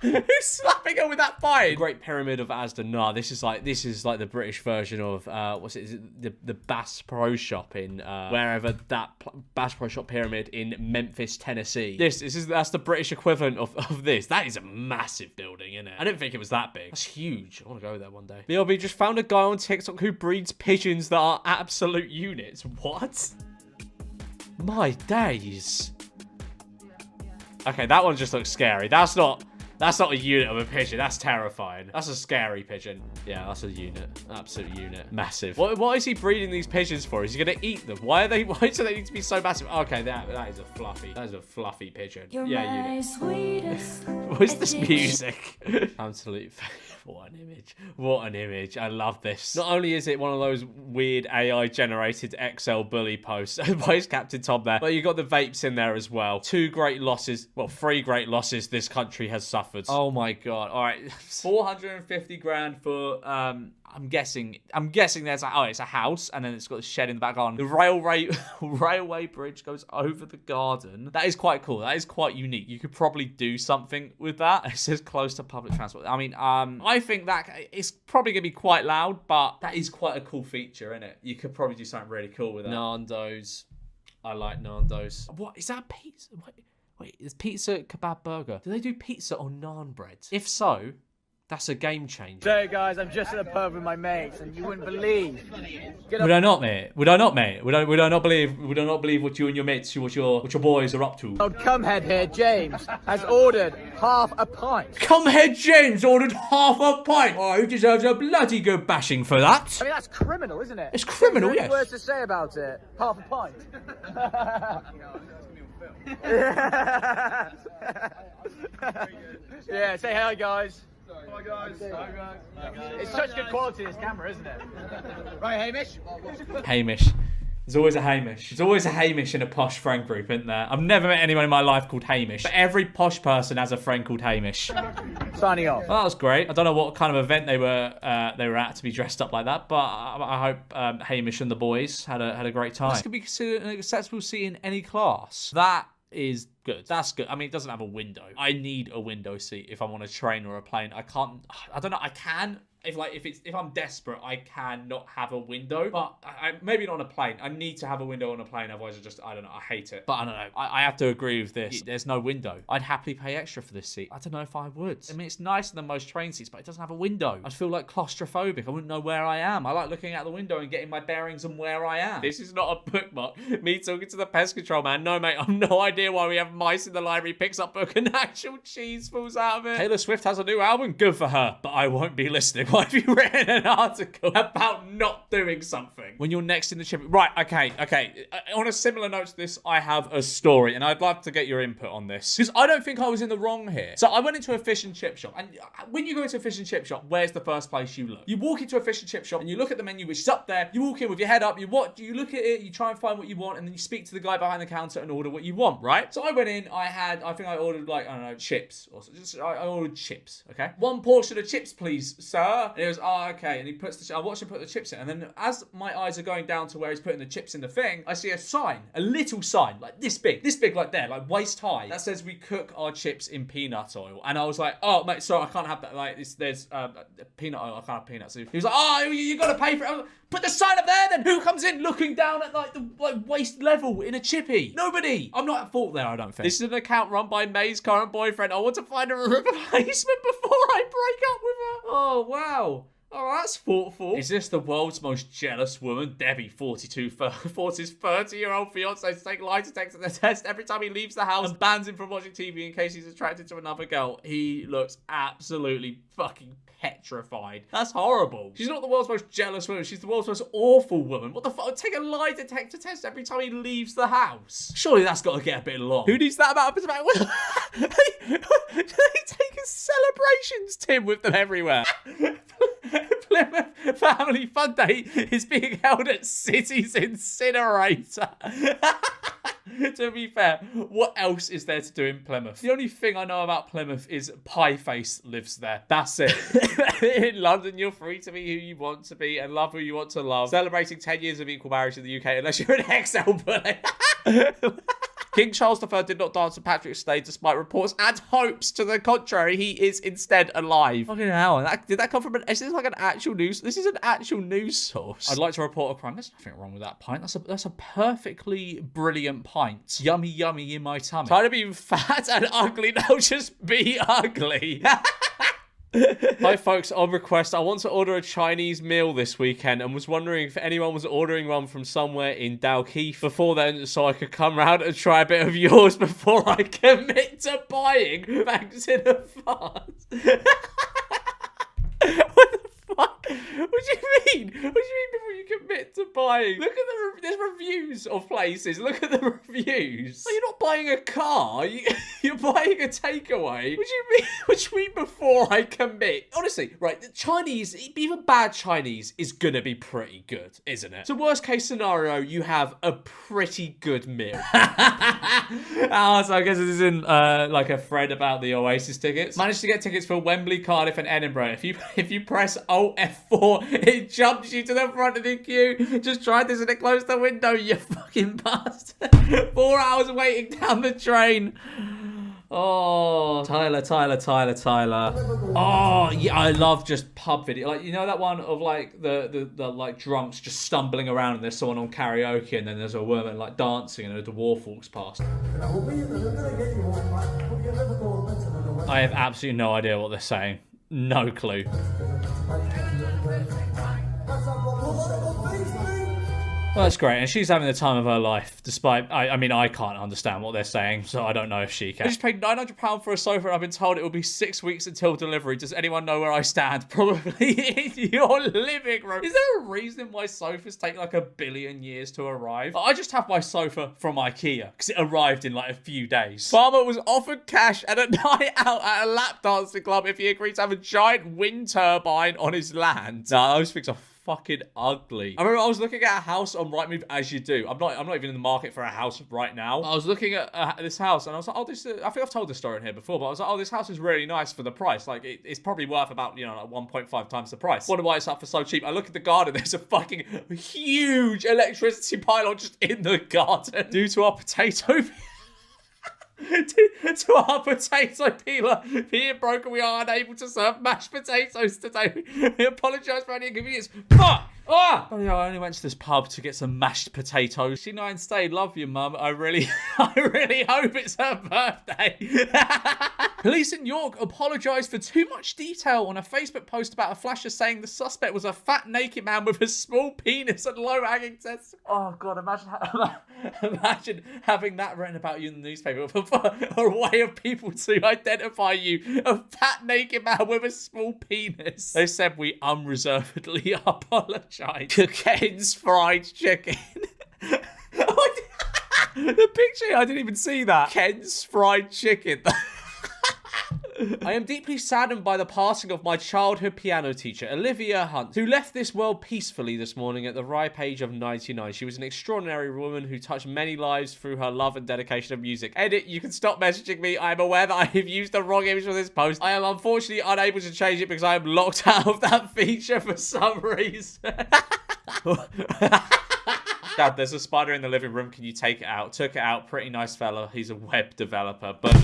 Who's slapping her with that fine? Great Pyramid of Asda. Nah, this is like the British version of what's it? Is it the Bass Pro Shop in wherever that Bass Pro Shop pyramid in Memphis, Tennessee. That's the British equivalent of this. That is a massive building, isn't it? I didn't think it was that big. That's huge. I want to go there one day. BLB just found a guy on TikTok who breeds pigeons that are absolute units. What? My days. Okay, that one just looks scary. That's not a unit of a pigeon. That's terrifying. That's a scary pigeon. Yeah, that's a unit. Absolute unit. Massive. What is he breeding these pigeons for? Is he gonna eat them? Why do they need to be so massive? Okay, that is a fluffy. That is a fluffy pigeon.
You're
yeah,
my
unit.
sweetest
What's this music? Absolutely. What an image. What an image. I love this. Not only is it one of those weird AI generated Excel bully posts by his Captain Tom there, but you got the vapes in there as well. 2 great losses. Well, 3 great losses this country has suffered. Oh my God. All right. 450 grand for, I'm guessing there's it's a house, and then it's got a shed in the back garden. The railway bridge goes over the garden. That is quite cool. That is quite unique. You could probably do something with that. It says close to public transport. I mean, I think that it's probably gonna be quite loud, but that is quite a cool feature, isn't it? You could probably do something really cool with that. Nando's. I like Nando's. What is that pizza? Wait, is pizza kebab burger? Do they do pizza on naan bread? If so, that's a game changer.
So guys, I'm just at a pub with my mates, and you wouldn't believe.
Would I not, mate? Would I not, mate? Would I not believe? Would I not believe what you and your mates, what your boys are up to?
Old cumhead here, James, has ordered half a pint.
Cumhead James ordered half a pint. Oh, he deserves a bloody good bashing for that.
I mean, that's criminal, isn't it?
It's criminal,
There's
yes.
words to say about it. Half a pint. Yeah, say hi, guys. Hi guys. It's such good quality, this camera, isn't it? Right, Hamish?
Hamish. There's always a Hamish. There's always a Hamish in a posh friend group, isn't there? I've never met anyone in my life called Hamish, but every posh person has a friend called Hamish.
Signing off.
Well, that was great. I don't know what kind of event they were at to be dressed up like that, but I hope Hamish and the boys had a great time. This could be considered an acceptable seat in any class. That is good. That's good. I mean, it doesn't have a window. I need a window seat if I'm on a train or a plane. I don't know. I can. If I'm desperate, I can not have a window, but maybe not on a plane. I need to have a window on a plane, otherwise I don't know, I hate it. But I don't know, I have to agree with this. There's no window. I'd happily pay extra for this seat. I don't know if I would. I mean, it's nicer than most train seats, but it doesn't have a window. I'd feel like claustrophobic. I wouldn't know where I am. I like looking out the window and getting my bearings on where I am. This is not a bookmark. Me talking to the pest control man. No, mate, I've no idea why we have mice in the library. Picks up book and actual cheese falls out of it. Taylor Swift has a new album. Good for her, but I won't be listening. Why have you written an article about not doing something when you're next in the ship? Right, okay. On a similar note to this, I have a story, and I'd love to get your input on this, because I don't think I was in the wrong here. So I went into a fish and chip shop, and when you go into a fish and chip shop, where's the first place you look? You walk into a fish and chip shop, and you look at the menu, which is up there. You walk in with your head up, you look at it, you try and find what you want, and then you speak to the guy behind the counter and order what you want, right? So I went in, I think I ordered, like, I don't know, chips, or just, I ordered chips, okay? 1 portion of chips, please, sir. And he goes, oh, okay. And he puts I watch him put the chips in, and then as my eyes are going down to where he's putting the chips in the thing, I see a sign, a little sign, like this big like there, like waist high, that says we cook our chips in peanut oil. And I was like, oh mate, sorry, I can't have that. Like there's peanut oil, I can't have peanuts. He was like, oh, you gotta pay for it. I was like, put the sign up there then. Who comes in looking down at like the waist level in a chippy? Nobody. I'm not at fault there, I don't think. This is an account run by May's current boyfriend. I want to find a replacement before I break up with her. Oh wow. Oh, that's thoughtful. Is this the world's most jealous woman? Debbie, 42, forces his 30-year-old fiance to take lie detector test every time he leaves the house and bans him from watching TV in case he's attracted to another girl. He looks absolutely fucking petrified. That's horrible. She's not the world's most jealous woman. She's the world's most awful woman. What the fuck? Take a lie detector test every time he leaves the house. Surely that's got to get a bit long. Who needs that amount of perspective? They take a celebrations tin with them everywhere. Plymouth Family Fun Day is being held at City's Incinerator. To be fair, what else is there to do in Plymouth? The only thing I know about Plymouth is Pieface lives there. That's it. In London, you're free to be who you want to be and love who you want to love. Celebrating 10 years of equal marriage in the UK, unless you're an XL bully. King Charles III did not dance at Patrick's Day despite reports and hopes to the contrary. He is instead alive. Fucking hell. Did that come from is this like an actual news? This is an actual news source. I'd like to report a crime. There's nothing wrong with that pint. That's a perfectly brilliant pint. Yummy, yummy in my tummy. Tired of being fat and ugly, now just be ugly. Hi folks, on request, I want to order a Chinese meal this weekend and was wondering if anyone was ordering one from somewhere in Dalkeith before then so I could come round and try a bit of yours before I commit to buying. Thanks in advance. What the fuck? What do you mean? What do you mean before you commit to buying? Look at there's reviews of places. Look at the reviews. You're not buying a car. You're buying a takeaway. What do you mean? What do you mean before I commit? Honestly, right? The Chinese, even bad Chinese, is gonna be pretty good, isn't it? So worst case scenario, you have a pretty good meal. Oh, so I guess this isn't like a thread about the Oasis tickets. Managed to get tickets for Wembley, Cardiff, and Edinburgh. If you press Alt F4, it jumps you to the front of the queue. Just tried this and it closed the window, you fucking bastard. 4 hours waiting down the train. Oh, Tyler. Oh, yeah, I love just pub video. Like, you know that one of like the like drunks just stumbling around and there's someone on karaoke and then there's a woman like dancing and a dwarf walks past. I have absolutely no idea what they're saying. No clue. Well, that's great, and she's having the time of her life, despite, I mean, I can't understand what they're saying, so I don't know if she can. I just paid £900 for a sofa, and I've been told it will be 6 weeks until delivery. Does anyone know where I stand? Probably in your living room. Is there a reason why sofas take like 1 billion years to arrive? I just have my sofa from IKEA, because it arrived in like a few days. Farmer was offered cash and a night out at a lap dancing club if he agreed to have a giant wind turbine on his land. Nah, those things are fucking ugly. I remember I was looking at a house on Rightmove, as you do. I'm not even in the market for a house right now. I was looking at this house and I was like, oh, this I think I've told this story in here before, but I was like, oh, this house is really nice for the price. Like, it's probably worth about, you know, like 1.5 times the price. Wonder why it's up for so cheap. I look at the garden, there's a fucking huge electricity pylon just in the garden. Due to our potato to our potato peeler being broken, we are unable to serve mashed potatoes today. We apologise for any inconvenience. Fuck! Ah! Oh, yeah, I only went to this pub to get some mashed potatoes. She 9 stayed. Love you, Mum. I really hope it's her birthday. Police in York apologised for too much detail on a Facebook post about a flasher saying the suspect was a fat naked man with a small penis and low-hanging testicles. Oh God, imagine having that written about you in the newspaper for a way of people to identify you, a fat naked man with a small penis. They said we unreservedly apologise. Ken's fried chicken. The picture, I didn't even see that. Ken's fried chicken. I am deeply saddened by the passing of my childhood piano teacher, Olivia Hunt, who left this world peacefully this morning at the ripe age of 99. She was an extraordinary woman who touched many lives through her love and dedication of music. Edit, you can stop messaging me. I am aware that I have used the wrong image for this post. I am unfortunately unable to change it because I am locked out of that feature for some reason. Dad, there's a spider in the living room. Can you take it out? Took it out. Pretty nice fella. He's a web developer. But,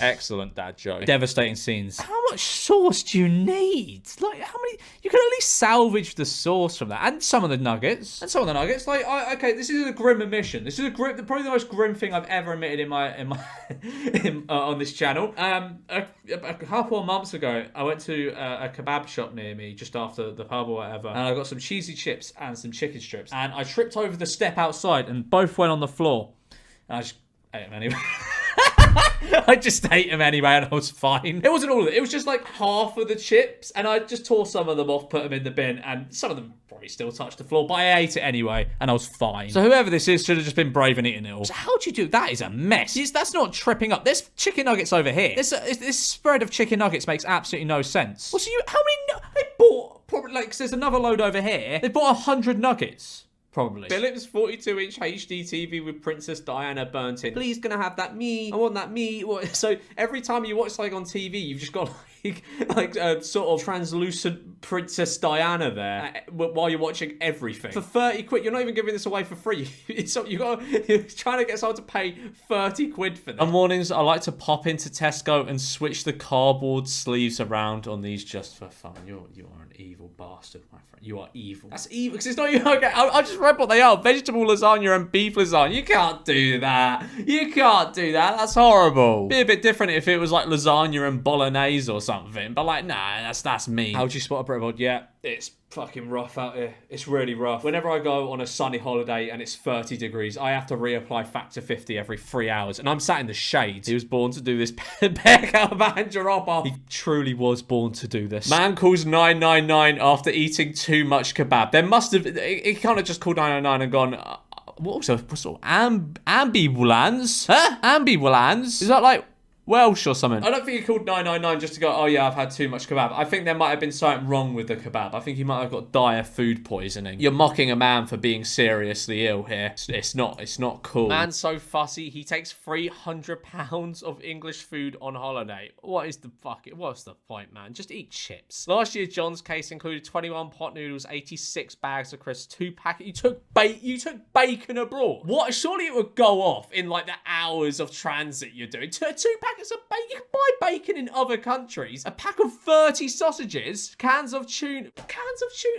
excellent dad joke. Devastating scenes. How much sauce do you need? Like, how many? You can at least salvage the sauce from that, and some of the nuggets. Like, okay, this is a grim admission. This is probably the most grim thing I've ever admitted on this channel. A couple of months ago, I went to a kebab shop near me just after the pub or whatever, and I got some cheesy chips and some chicken strips, and I tripped over the step outside, and both went on the floor. And I just ate them anyway. I just ate them anyway and I was fine. It wasn't all of it. It was just like half of the chips and I just tore some of them off, put them in the bin, and some of them probably still touched the floor, but I ate it anyway and I was fine. So whoever this is should have just been brave and eaten it all. So how do you do that? Is a mess. That's not tripping up. There's chicken nuggets over here. This spread of chicken nuggets makes absolutely no sense. Well, so how many? They bought probably like, 'cause there's another load over here. They bought 100 nuggets. Probably. Philips 42-inch HD TV with Princess Diana burnt in. Please, gonna have that me. I want that me. So every time you watch something on TV, you've just got like a sort of translucent Princess Diana there while you're watching everything. For 30 quid, you're not even giving this away for free. You're trying to get someone to pay 30 quid for this. On mornings, I like to pop into Tesco and switch the cardboard sleeves around on these just for fun. You are an evil bastard, my friend. You are evil. That's evil, because it's not you. Okay, I just read what they are. Vegetable lasagna and beef lasagna. You can't do that. You can't do that. That's horrible. Be a bit different if it was like lasagna and bolognese or something. But like, nah, that's me. How would you spot a Britbod, yeah, it's fucking rough out here. It's really rough. Whenever I go on a sunny holiday and it's 30 degrees, I have to reapply factor 50 every 3 hours. And I'm sat in the shades. He was born to do this. Bear caravan drop off. He truly was born to do this. Man calls 999 after eating too much kebab. There must have... It can't have just called 999 and gone... What sort of ambulance? Huh? Ambulance? Is that like Welsh or something? I don't think he called 999 just to go, oh yeah, I've had too much kebab. I think there might have been something wrong with the kebab. I think he might have got dire food poisoning. You're mocking a man for being seriously ill here. It's not cool. Man's so fussy, he takes £300 of English food on holiday. What's the point, man? Just eat chips. Last year, John's case included 21 pot noodles, 86 bags of crisps, 2 packets. You took bacon abroad. What? Surely it would go off in like the hours of transit you're doing. 2 packets of bacon. You can buy bacon in other countries. A pack of 30 sausages, cans of tuna,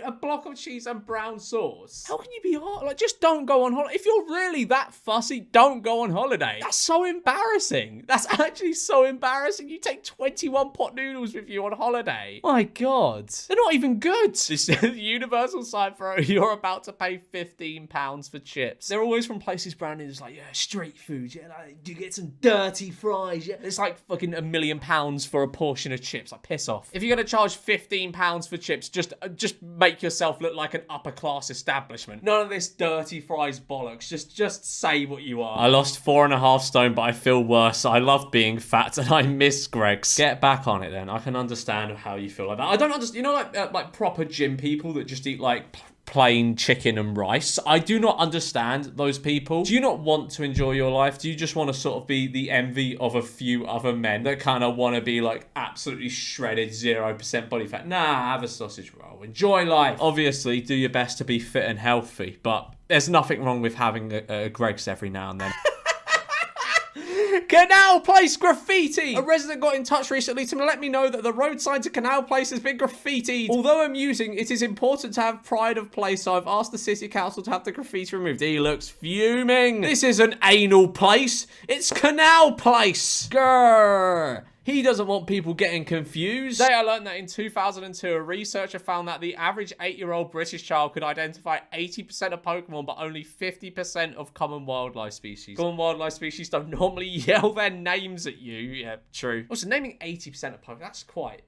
a block of cheese and brown sauce. How can you be hot? Like, just don't go on holiday. If you're really that fussy, don't go on holiday. That's so embarrassing. That's actually so embarrassing. You take 21 pot noodles with you on holiday. My God. They're not even good. This universal side throw, you're about to pay £15 for chips. They're always from places branded as like, yeah, street food. Yeah, like, you get some dirty fries. Yeah. It's like fucking £1 million for a portion of chips. Like, piss off. If you're going to charge £15 for chips, just make yourself look like an upper class establishment. None of this dirty fries bollocks. Just say what you are. I lost 4.5 stone, but I feel worse. I love being fat and I miss Greg's. Get back on it then. I can understand how you feel like that. I don't understand. You know, like proper gym people that just eat like plain chicken and rice. I do not understand those people. Do you not want to enjoy your life? Do you just want to sort of be the envy of a few other men that kind of want to be like absolutely shredded 0% body fat? Nah, have a sausage roll. Enjoy life. Obviously, do your best to be fit and healthy, but there's nothing wrong with having a Greg's every now and then. Canal Place graffiti! A resident got in touch recently to let me know that the road sign to Canal Place has been graffitied. Although amusing, it is important to have pride of place, so I've asked the city council to have the graffiti removed. He looks fuming. This isn't anal place, it's Canal Place. Grrr. He doesn't want people getting confused. Today I learned that in 2002, a researcher found that the average 8-year-old British child could identify 80% of Pokemon, but only 50% of common wildlife species. Common wildlife species don't normally yell their names at you. Yeah, true. Also, naming 80% of Pokemon,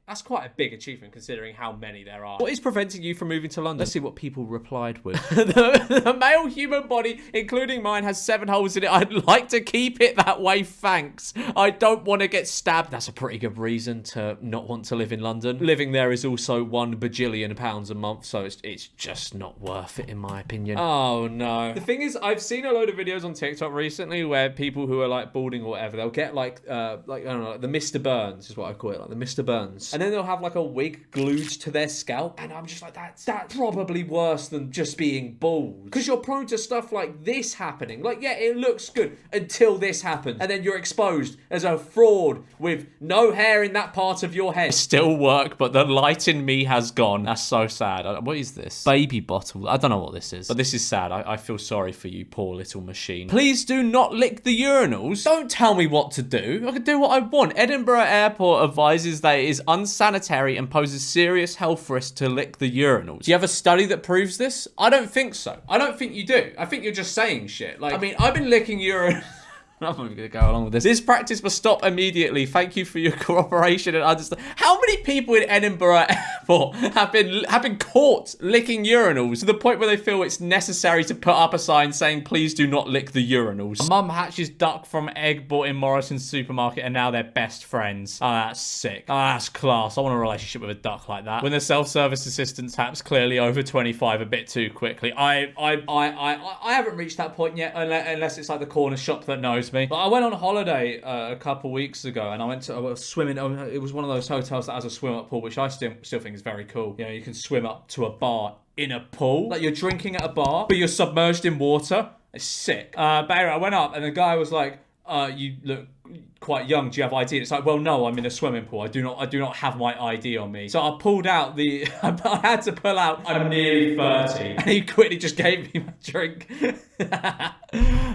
that's quite a big achievement considering how many there are. What is preventing you from moving to London? Let's see what people replied with. The male human body, including mine, has 7 holes in it. I'd like to keep it that way, thanks. I don't want to get stabbed. That's a pretty good reason to not want to live in London. Living there is also £1 bajillion a month, so it's just not worth it in my opinion. Oh no. The thing is, I've seen a load of videos on TikTok recently where people who are like balding or whatever, they'll get like I don't know, like the Mr. Burns is what I call it, like the Mr. Burns. And then they'll have like a wig glued to their scalp, and I'm just like, that's probably worse than just being bald. Because you're prone to stuff like this happening. Like, yeah, it looks good until this happens, and then you're exposed as a fraud with no hair in that part of your head. Still work, but the light in me has gone. That's so sad. What is this? Baby bottle. I don't know what this is, but this is sad. I feel sorry for you, poor little machine. Please do not lick the urinals. Don't tell me what to do. I can do what I want. Edinburgh Airport advises that it is unsanitary and poses serious health risk to lick the urinals. Do you have a study that proves this? I don't think so. I don't think you do. I think you're just saying shit. Like, I mean, I've been licking urinals. I'm not even going to go along with this. This practice must stop immediately. Thank you for your cooperation and understanding. How many people in Edinburgh Airport have been caught licking urinals to the point where they feel it's necessary to put up a sign saying, please do not lick the urinals? Mum hatches duck from egg bought in Morrison's supermarket and now they're best friends. Oh, that's sick. Oh, that's class. I want a relationship with a duck like that. When the self-service assistant taps clearly over 25 a bit too quickly. I haven't reached that point yet unless it's like the corner shop that knows me. But I went on holiday a couple weeks ago and I was swimming. It was one of those hotels that has a swim-up pool, which I still think is very cool. You know, you can swim up to a bar in a pool. Like, you're drinking at a bar, but you're submerged in water. It's sick. But anyway, I went up and the guy was like, you look
quite young. Do you have ID? And it's like, well, no, I'm in a swimming pool. I do not have my ID on me. So I pulled out the, I had to pull out, I'm nearly 30. And he quickly just gave me my drink.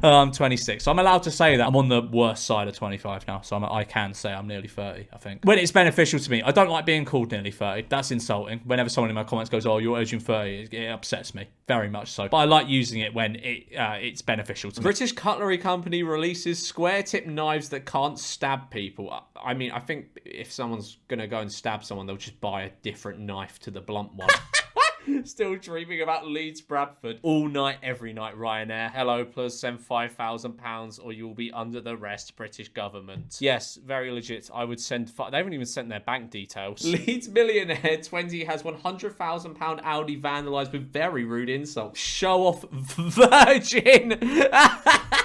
I'm 26. So I'm allowed to say that. I'm on the worst side of 25 now. So I can say I'm nearly 30, I think. When it's beneficial to me. I don't like being called nearly 30. That's insulting. Whenever someone in my comments goes, oh, you're aging 30, it upsets me. Very much so. But I like using it when it's beneficial to me.
British cutlery company releases square tip knives that can't stab people. I mean, I think if someone's going to go and stab someone, they'll just buy a different knife to the blunt one. Still dreaming about Leeds Bradford. All night, every night, Ryanair. Hello, plus send £5,000 or you'll be under the rest, British government. Yes, very legit. I would send... They haven't even sent their bank details. Leeds millionaire 20 has £100,000 Audi vandalised with very rude insults. Show off virgin.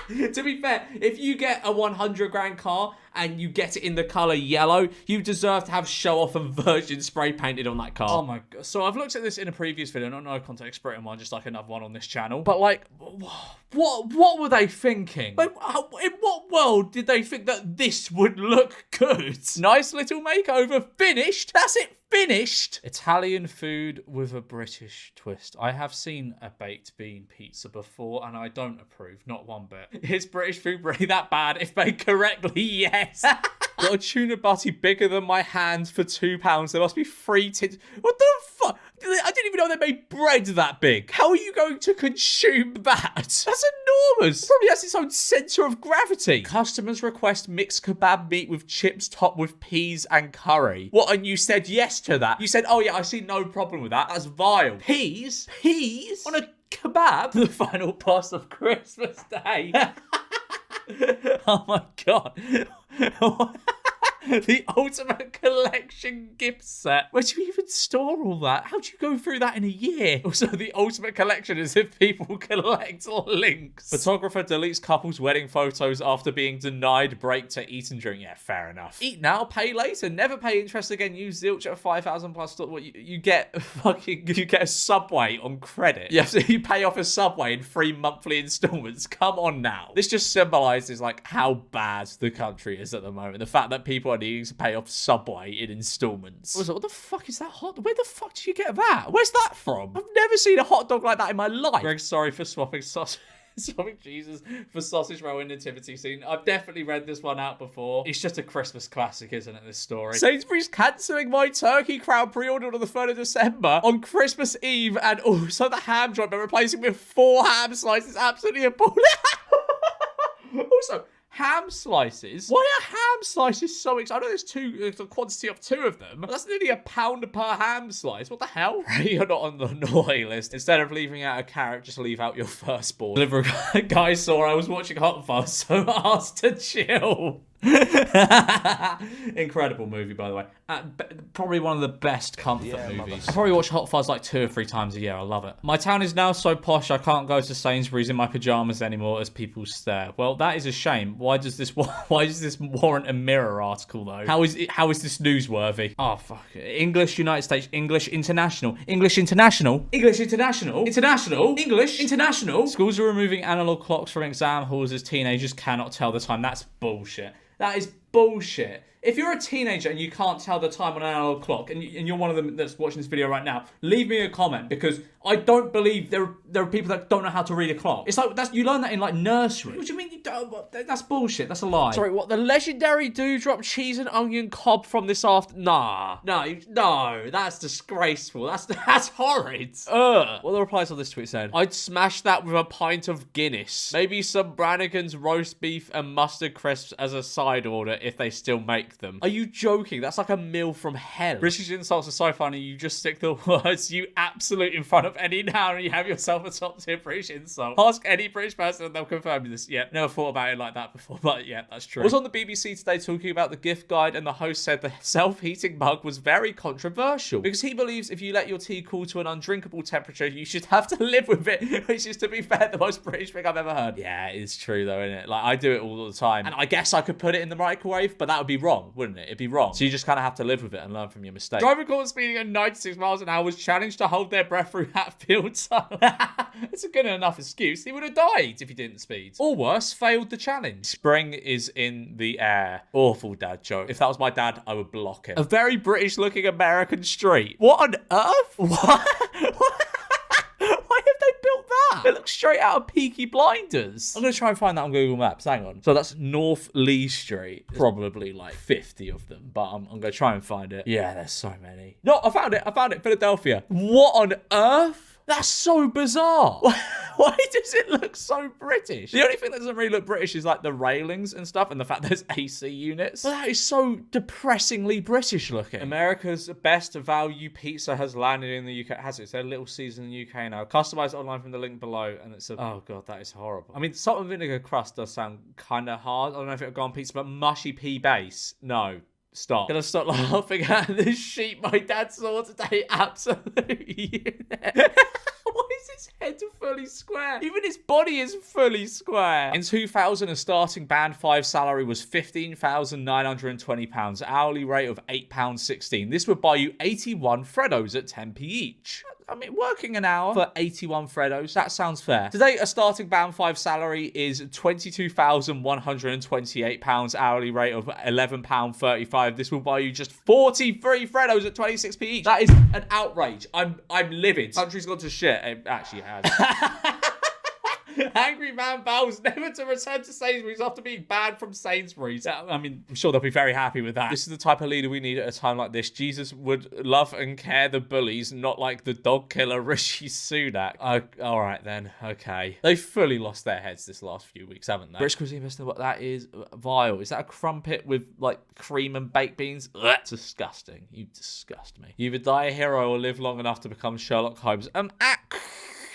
To be fair, if you get a 100 grand car and you get it in the colour yellow, you deserve to have show off and virgin spray painted on that car.
Oh my god. So I've looked at this in a previous video, not no context Britain one, just like another one on this channel. But like, what were they thinking? Like, in what world did they think that this would look good? Nice little makeover, finished. That's it. Finished. Italian food with a British twist. I have seen a baked bean pizza before and I don't approve, not one bit. Is British food really that bad if made correctly? Yes. Got a tuna butty bigger than my hand for £2. There must be 3 tins. What the fuck? I didn't even know they made bread that big. How are you going to consume that? That's enormous. Probably has its own centre of gravity. Customers request mixed kebab meat with chips topped with peas and curry. What, and you said yes to that? You said, oh yeah, I see no problem with that. That's vile. Peas? Peas? On a kebab? The final boss of Christmas Day. Oh my god. The ultimate collection gift set. Where do you even store all that? How do you go through that in a year? Also, the ultimate collection is if people collect links. Photographer deletes couple's wedding photos after being denied break to eat and drink. Yeah, fair enough. Eat now, pay later. Never pay interest again. Use zilch at 5,000 plus. What you get you get a Subway on credit. You pay off a Subway in 3 monthly installments. Come on now. This just symbolizes like how bad the country is at the moment. The fact that people are needing to pay off Subway in installments. What the fuck is that hot? Where the fuck did you get that? Where's that from? I've never seen a hot dog like that in my life. Greg, sorry for swapping sausage. Swapping Jesus for sausage roll in nativity scene. I've definitely read this one out before. It's just a Christmas classic, isn't it, this story? Sainsbury's cancelling my turkey crown pre-ordered on the 3rd of December on Christmas Eve and also the ham joint, but replacing with 4 ham slices. Absolutely appalling. Also, ham slices? Why are ham slices so expensive? I know there's a quantity of 2 of them, but that's nearly £1 per ham slice. What the hell? You're not on the naughty list. Instead of leaving out a carrot, just leave out your firstborn. Delivery guy saw I was watching Hot Fuzz, so asked to chill. Incredible movie, by the way. Probably one of the best comfort movies. I probably watch Hot Fuzz like 2 or 3 times a year. I love it. My town is now so posh I can't go to Sainsbury's in my pajamas anymore as people stare. Well, that is a shame. Why does this warrant a Mirror article though? How is this newsworthy? Oh fuck. English United States, English International, English International, English International, International, English International. Schools are removing analog clocks from exam halls as teenagers cannot tell the time. That's bullshit. That is bullshit. If you're a teenager and you can't tell the time on an analog clock, and you're one of them that's watching this video right now, leave me a comment, because I don't believe there are people that don't know how to read a clock. It's like you learn that in like nursery. What do you mean you don't? That's bullshit. That's a lie. Sorry, what? The legendary Dewdrop cheese and onion cob from this afternoon? Nah, no, that's disgraceful. That's horrid. What the replies on this tweet said? I'd smash that with a pint of Guinness. Maybe some Brannigan's roast beef and mustard crisps as a side order if they still make them. Are you joking? That's like a meal from hell. British insults are so funny. You just stick the words "you absolute" in front of any noun and you have yourself a top tier British insult. Ask any British person and they'll confirm this. Yeah, never thought about it like that before, but yeah, that's true. I was on the BBC today talking about the gift guide, and the host said the self-heating mug was very controversial because he believes if you let your tea cool to an undrinkable temperature, you should have to live with it, which is, to be fair, the most British thing I've ever heard. Yeah, it's true though, isn't it? Like, I do it all the time, and I guess I could put it in the microwave, but that would be wrong.
wrong, wouldn't it? It'd be wrong. So you just kind of have to live with it and learn from your mistakes. Driver caught speeding at 96 miles an hour was challenged to hold their breath through Hatfield Tunnel. It's a good enough excuse. He would have died if he didn't speed. Or worse, failed the challenge. Spring is in the air. Awful dad joke. If that was my dad, I would block it. A very British looking American street. What on earth? What? Why have they built that? It looks straight out of Peaky Blinders. I'm going to try and find that on Google Maps. Hang on. So that's North Lee Street. Probably like 50 of them, but I'm going to try and find it. Yeah, there's so many. No, I found it. Philadelphia. What on earth? That's so bizarre. Why does it look so British? The only thing that doesn't really look British is like the railings and stuff and the fact there's AC units. But that is so depressingly British looking. America's best value pizza has landed in the UK. Has it? It's their little season in the UK now. Customize online from the link below. And it's a... Oh, God, that is horrible. I mean, salt and vinegar crust does sound kind of hard. I don't know if it would go on pizza, but mushy pea base. No. Stop. Gonna stop laughing at this sheep my dad saw today. Absolutely. Why is his head fully square? Even his body is fully square. In 2000, a starting band 5 salary was £15,920. Hourly rate of £8.16. This would buy you 81 Freddos at 10p each. I mean, working an hour for 81 Freddos, that sounds fair. Today, a starting band 5 salary is £22,128, hourly rate of £11.35. This will buy you just 43 Freddos at 26p each. That is an outrage. I'm livid. Country's gone to shit. It actually has. Angry man vows never to return to Sainsbury's after being banned from Sainsbury's. I mean, I'm sure they'll be very happy with that. This is the type of leader we need at a time like this. Jesus would love and care the bullies, not like the dog killer Rishi Sunak. All right then, okay. They've fully lost their heads this last few weeks, haven't they? British cuisine, what that is, vile. Is that a crumpet with like cream and baked beans? Ugh, disgusting. You disgust me. You either die a hero or live long enough to become Sherlock Holmes.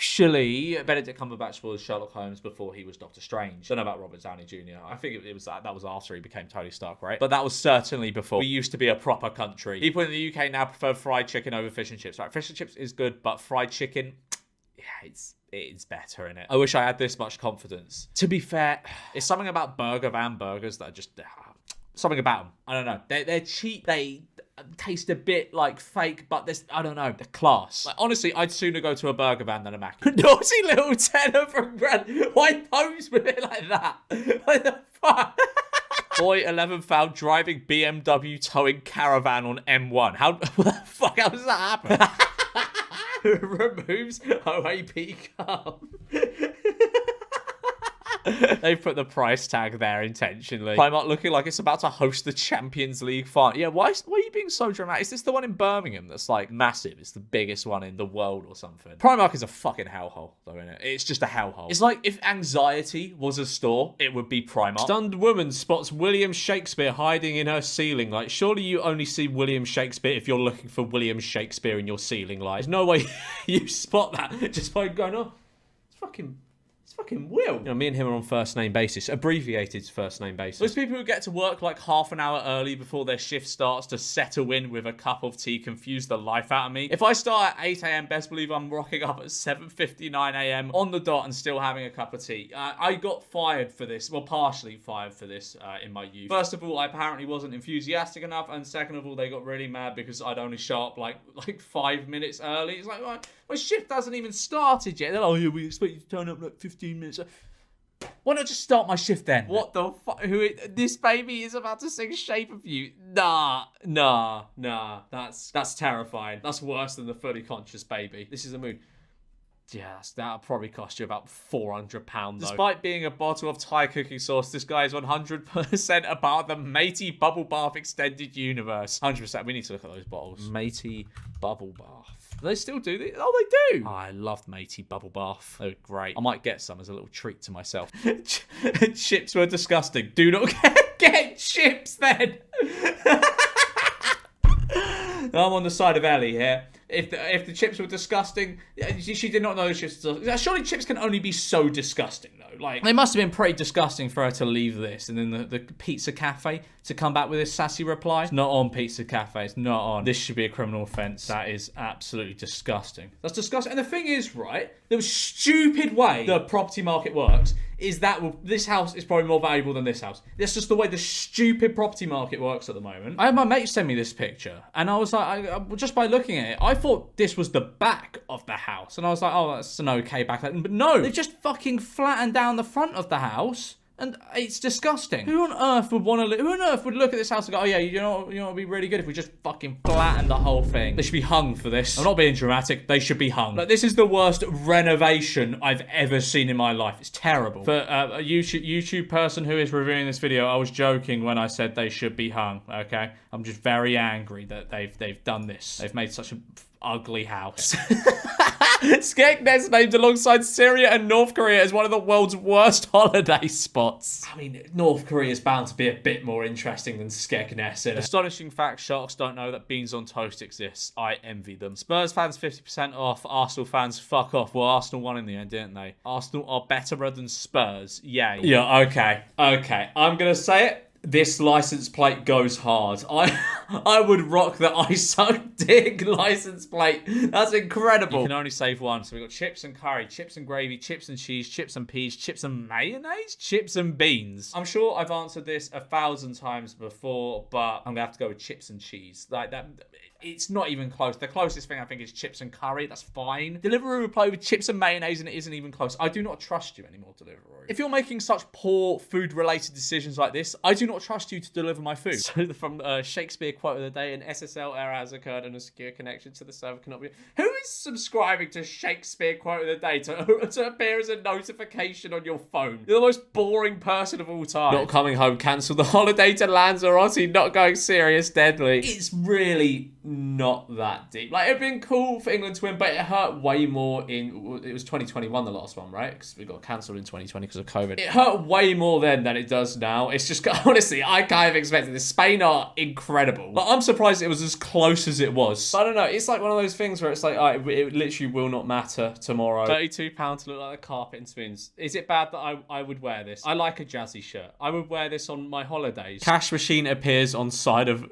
Actually, Benedict Cumberbatch was Sherlock Holmes before he was Doctor Strange. Don't know about Robert Downey Jr. I think it was that was after he became Tony Stark, right? But that was certainly before. We used to be a proper country. People in the UK now prefer fried chicken over fish and chips. Right, fish and chips is good, but fried chicken, yeah, it's better, innit? I wish I had this much confidence. To be fair, it's something about burger van burgers that are just... something about them. I don't know. They're cheap. They taste a bit like fake, but there's, I don't know, the class. Like, honestly, I'd sooner go to a burger van than a Mac. Naughty little tenner from Brad. Why pose with it like that? What the fuck? Boy 11 found driving BMW towing caravan on M1. What the fuck? How does that happen? Removes OAP card. They've put the price tag there intentionally. Primark looking like it's about to host the Champions League final. Yeah, why are you being so dramatic? Is this the one in Birmingham that's like massive? It's the biggest one in the world or something. Primark is a fucking hellhole, though, isn't it? It's just a hellhole. It's like if Anxiety was a store, it would be Primark. Stunned woman spots William Shakespeare hiding in her ceiling light. Surely you only see William Shakespeare if you're looking for William Shakespeare in your ceiling light. There's no way you spot that just by going, oh, it's fucking Will. You know, me and him are on first name basis, abbreviated first name basis. Those people who get to work like half an hour early before their shift starts to settle in with a cup of tea confuse the life out of me. If I start at 8 a.m, best believe I'm rocking up at 7:59 a.m. on the dot and still having a cup of tea. I got fired for this, well, partially fired for this in my youth. First of all, I apparently wasn't enthusiastic enough, and second of all, they got really mad because I'd only show up like 5 minutes early. It's like, my shift hasn't even started yet. They're like, oh yeah, we expect you to turn up like 15 minutes. Why not just start my shift then? What the fuck? This baby is about to sing Shape of You. Nah. That's terrifying. That's worse than the fully conscious baby. This is a mood. Yeah, that'll probably cost you about £400 though. Despite being a bottle of Thai cooking sauce, this guy is 100% a part of the Matey Bubble Bath Extended Universe. 100%. We need to look at those bottles. Matey Bubble Bath. Do they still do this? Oh, they do. Oh, I loved Matey Bubble Bath. They were great. I might get some as a little treat to myself. Chips were disgusting. Do not get chips then. I'm on the side of Ellie here. If the chips were disgusting, she did not know the chips were disgusting. Surely chips can only be so disgusting, though. Like, they must have been pretty disgusting for her to leave this. And then the Pizza Cafe to come back with this sassy reply. It's not on Pizza Cafe. It's not on. This should be a criminal offence. That is absolutely disgusting. That's disgusting. And the thing is, right, the stupid way the property market works
is that this house is probably more valuable than this house. That's just the way the stupid property market works at the moment. I had my mate send me this picture, and I was like, just by looking at it, I thought this was the back of the house, and I was like, oh, that's an okay back. But no, they've just fucking flattened down the front of the house. And it's disgusting. Who on earth would want to? Who on earth would look at this house and go, "Oh yeah, you know, it'd be really good if we just fucking flatten the whole thing." They should be hung for this. I'm not being dramatic. They should be hung. Like, this is the worst renovation I've ever seen in my life. It's terrible. For a YouTube person who is reviewing this video, I was joking when I said they should be hung. Okay, I'm just very angry that they've done this. They've made such an ugly house. Skegness named alongside Syria and North Korea as one of the world's worst holiday spots. I mean, North Korea is bound to be a bit more interesting than Skegness. Astonishing fact, sharks don't know that beans on toast exists. I envy them. Spurs fans 50% off. Arsenal fans fuck off. Well, Arsenal won in the end, didn't they? Arsenal are better than Spurs. Yay. Yeah, okay. I'm going to say it. This license plate goes hard. I would rock the I suck dick license plate. That's incredible. You can only save one. So we've got chips and curry, chips and gravy, chips and cheese, chips and peas, chips and mayonnaise, chips and beans. I'm sure I've answered this 1,000 times before, but I'm gonna have to go with chips and cheese. Like that. It's not even close. The closest thing I think is chips and curry. That's fine. Deliveroo will play with chips and mayonnaise and it isn't even close. I do not trust you anymore, Deliveroo. If you're making such poor food-related decisions like this, I do not trust you to deliver my food. So from Shakespeare quote of the day, an SSL error has occurred and a secure connection to the server cannot be... Who is subscribing to Shakespeare quote of the day to appear as a notification on your phone? You're the most boring person of all time. Not coming home, cancel the holiday to Lanzarote, not going serious, deadly. It's really not that deep. Like, it'd been cool for England to win, but it hurt way more in... It was 2021, the last one, right? Because we got cancelled in 2020 because of COVID. It hurt way more then than it does now. It's just, honestly, I kind of expected this. Spain are incredible. But I'm surprised it was as close as it was. But I don't know. It's like one of those things where it's like, it literally will not matter tomorrow. £32 to look like a carpet and spoons. Is it bad that I would wear this? I like a jazzy shirt. I would wear this on my holidays. Cash machine appears on side of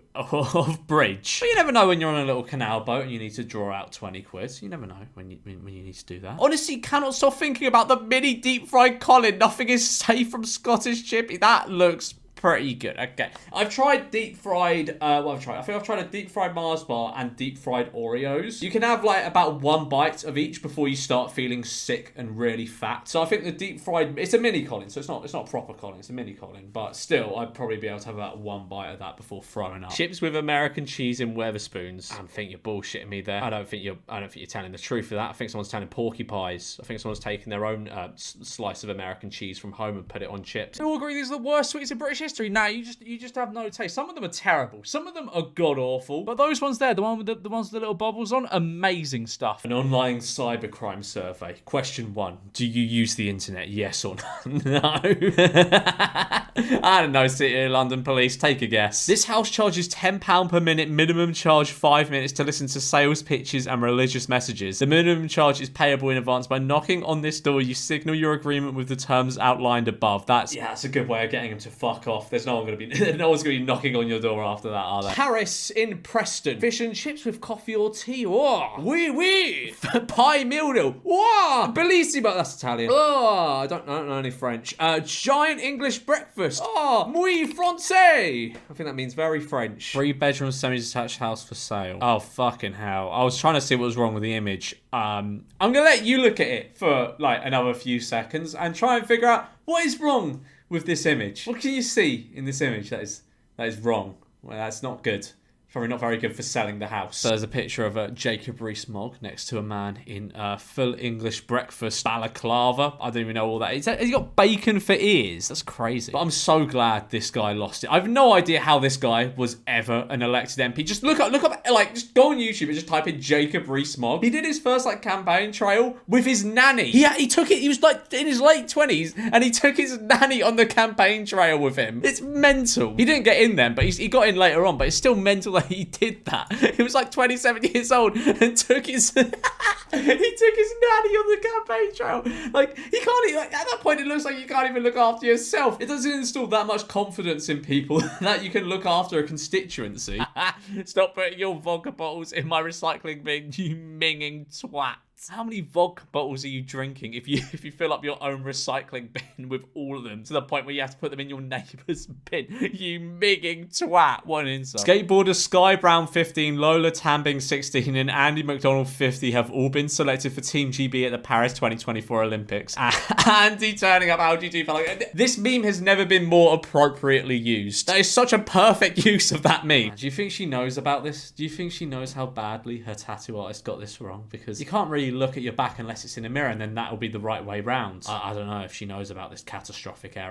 bridge. But you never know when you're on a little canal boat and you need to draw out 20 quid. You never know when you need to do that. Honestly, cannot stop thinking about the mini deep fried Colin. Nothing is safe from Scottish chippy. That looks pretty good. Okay, I've tried deep fried I think I've tried a deep fried Mars bar and deep fried Oreos. You can have like about one bite of each before you start feeling sick and really fat. So I think the deep fried, it's a mini Colin, so it's not proper Colin, it's a mini Colin, but still I'd probably be able to have about one bite of that before throwing up. Chips with American cheese in Weatherspoons. I think you're bullshitting me there. I don't think you're telling the truth of that. I think someone's telling porcupines. I think someone's taken their own slice of American cheese from home and put it on chips. We all agree these are the worst sweets in British history. Now you just have no taste. Some of them are terrible. Some of them are god awful. But those ones there, the ones with the little bubbles on, amazing stuff. An online cybercrime survey. Question 1: do you use the internet? Yes or no? No. I don't know. City of London Police. Take a guess. This house charges £10 per minute. Minimum charge 5 minutes to listen to sales pitches and religious messages. The minimum charge is payable in advance. By knocking on this door, you signal your agreement with the terms outlined above. That's a good way of getting them to fuck off. There's no one's going to be knocking on your door after that, are they? Paris in Preston. Fish and chips with coffee or tea. Oh, oui. Pie meal. Oh, bellissimo. That's Italian. Oh, I don't know any French. Giant English breakfast. Oh, muy français. I think that means very French. 3-bedroom semi-detached house for sale. Oh, fucking hell. I was trying to see what was wrong with the image. I'm going to let you look at it for like another few seconds and try and figure out what is wrong with this image. What can you see in this image that is wrong? Well, that's not good. Probably not very good for selling the house. So there's a picture of a Jacob Rees-Mogg next to a man in full English breakfast balaclava. I don't even know all that. He's got bacon for ears. That's crazy. But I'm so glad this guy lost it. I have no idea how this guy was ever an elected MP. Just look up, like, just go on YouTube and just type in Jacob Rees-Mogg. He did his first, like, campaign trail with his nanny. He took it, he was, like, in his late 20s, and he took his nanny on the campaign trail with him. It's mental. He didn't get in then, but he got in later on, but it's still mental that he did that. He was like 27 years old and took his he took his nanny on the campaign trail. Like, he can't, like, at that point it looks like you can't even look after yourself. It doesn't instill that much confidence in people that you can look after a constituency. Stop putting your vodka bottles in my recycling bin, you minging twat.
How many vodka bottles are you drinking if you fill up your own recycling bin with all of them to the point where you have to put them in your neighbour's bin? You migging twat. What an insult. Skateboarder Sky Brown 15, Lola Tambing 16, and Andy McDonald 50 have all been selected for Team GB at the Paris 2024 Olympics. Andy turning up, how do you do? This meme has never been more appropriately used. That is such a perfect use of that meme. Do you think she knows about this? Do you think she knows how badly her tattoo artist got this wrong? Because you can't really look at your back unless it's in a mirror, and then that'll be the right way round. I don't know if she knows about this catastrophic error.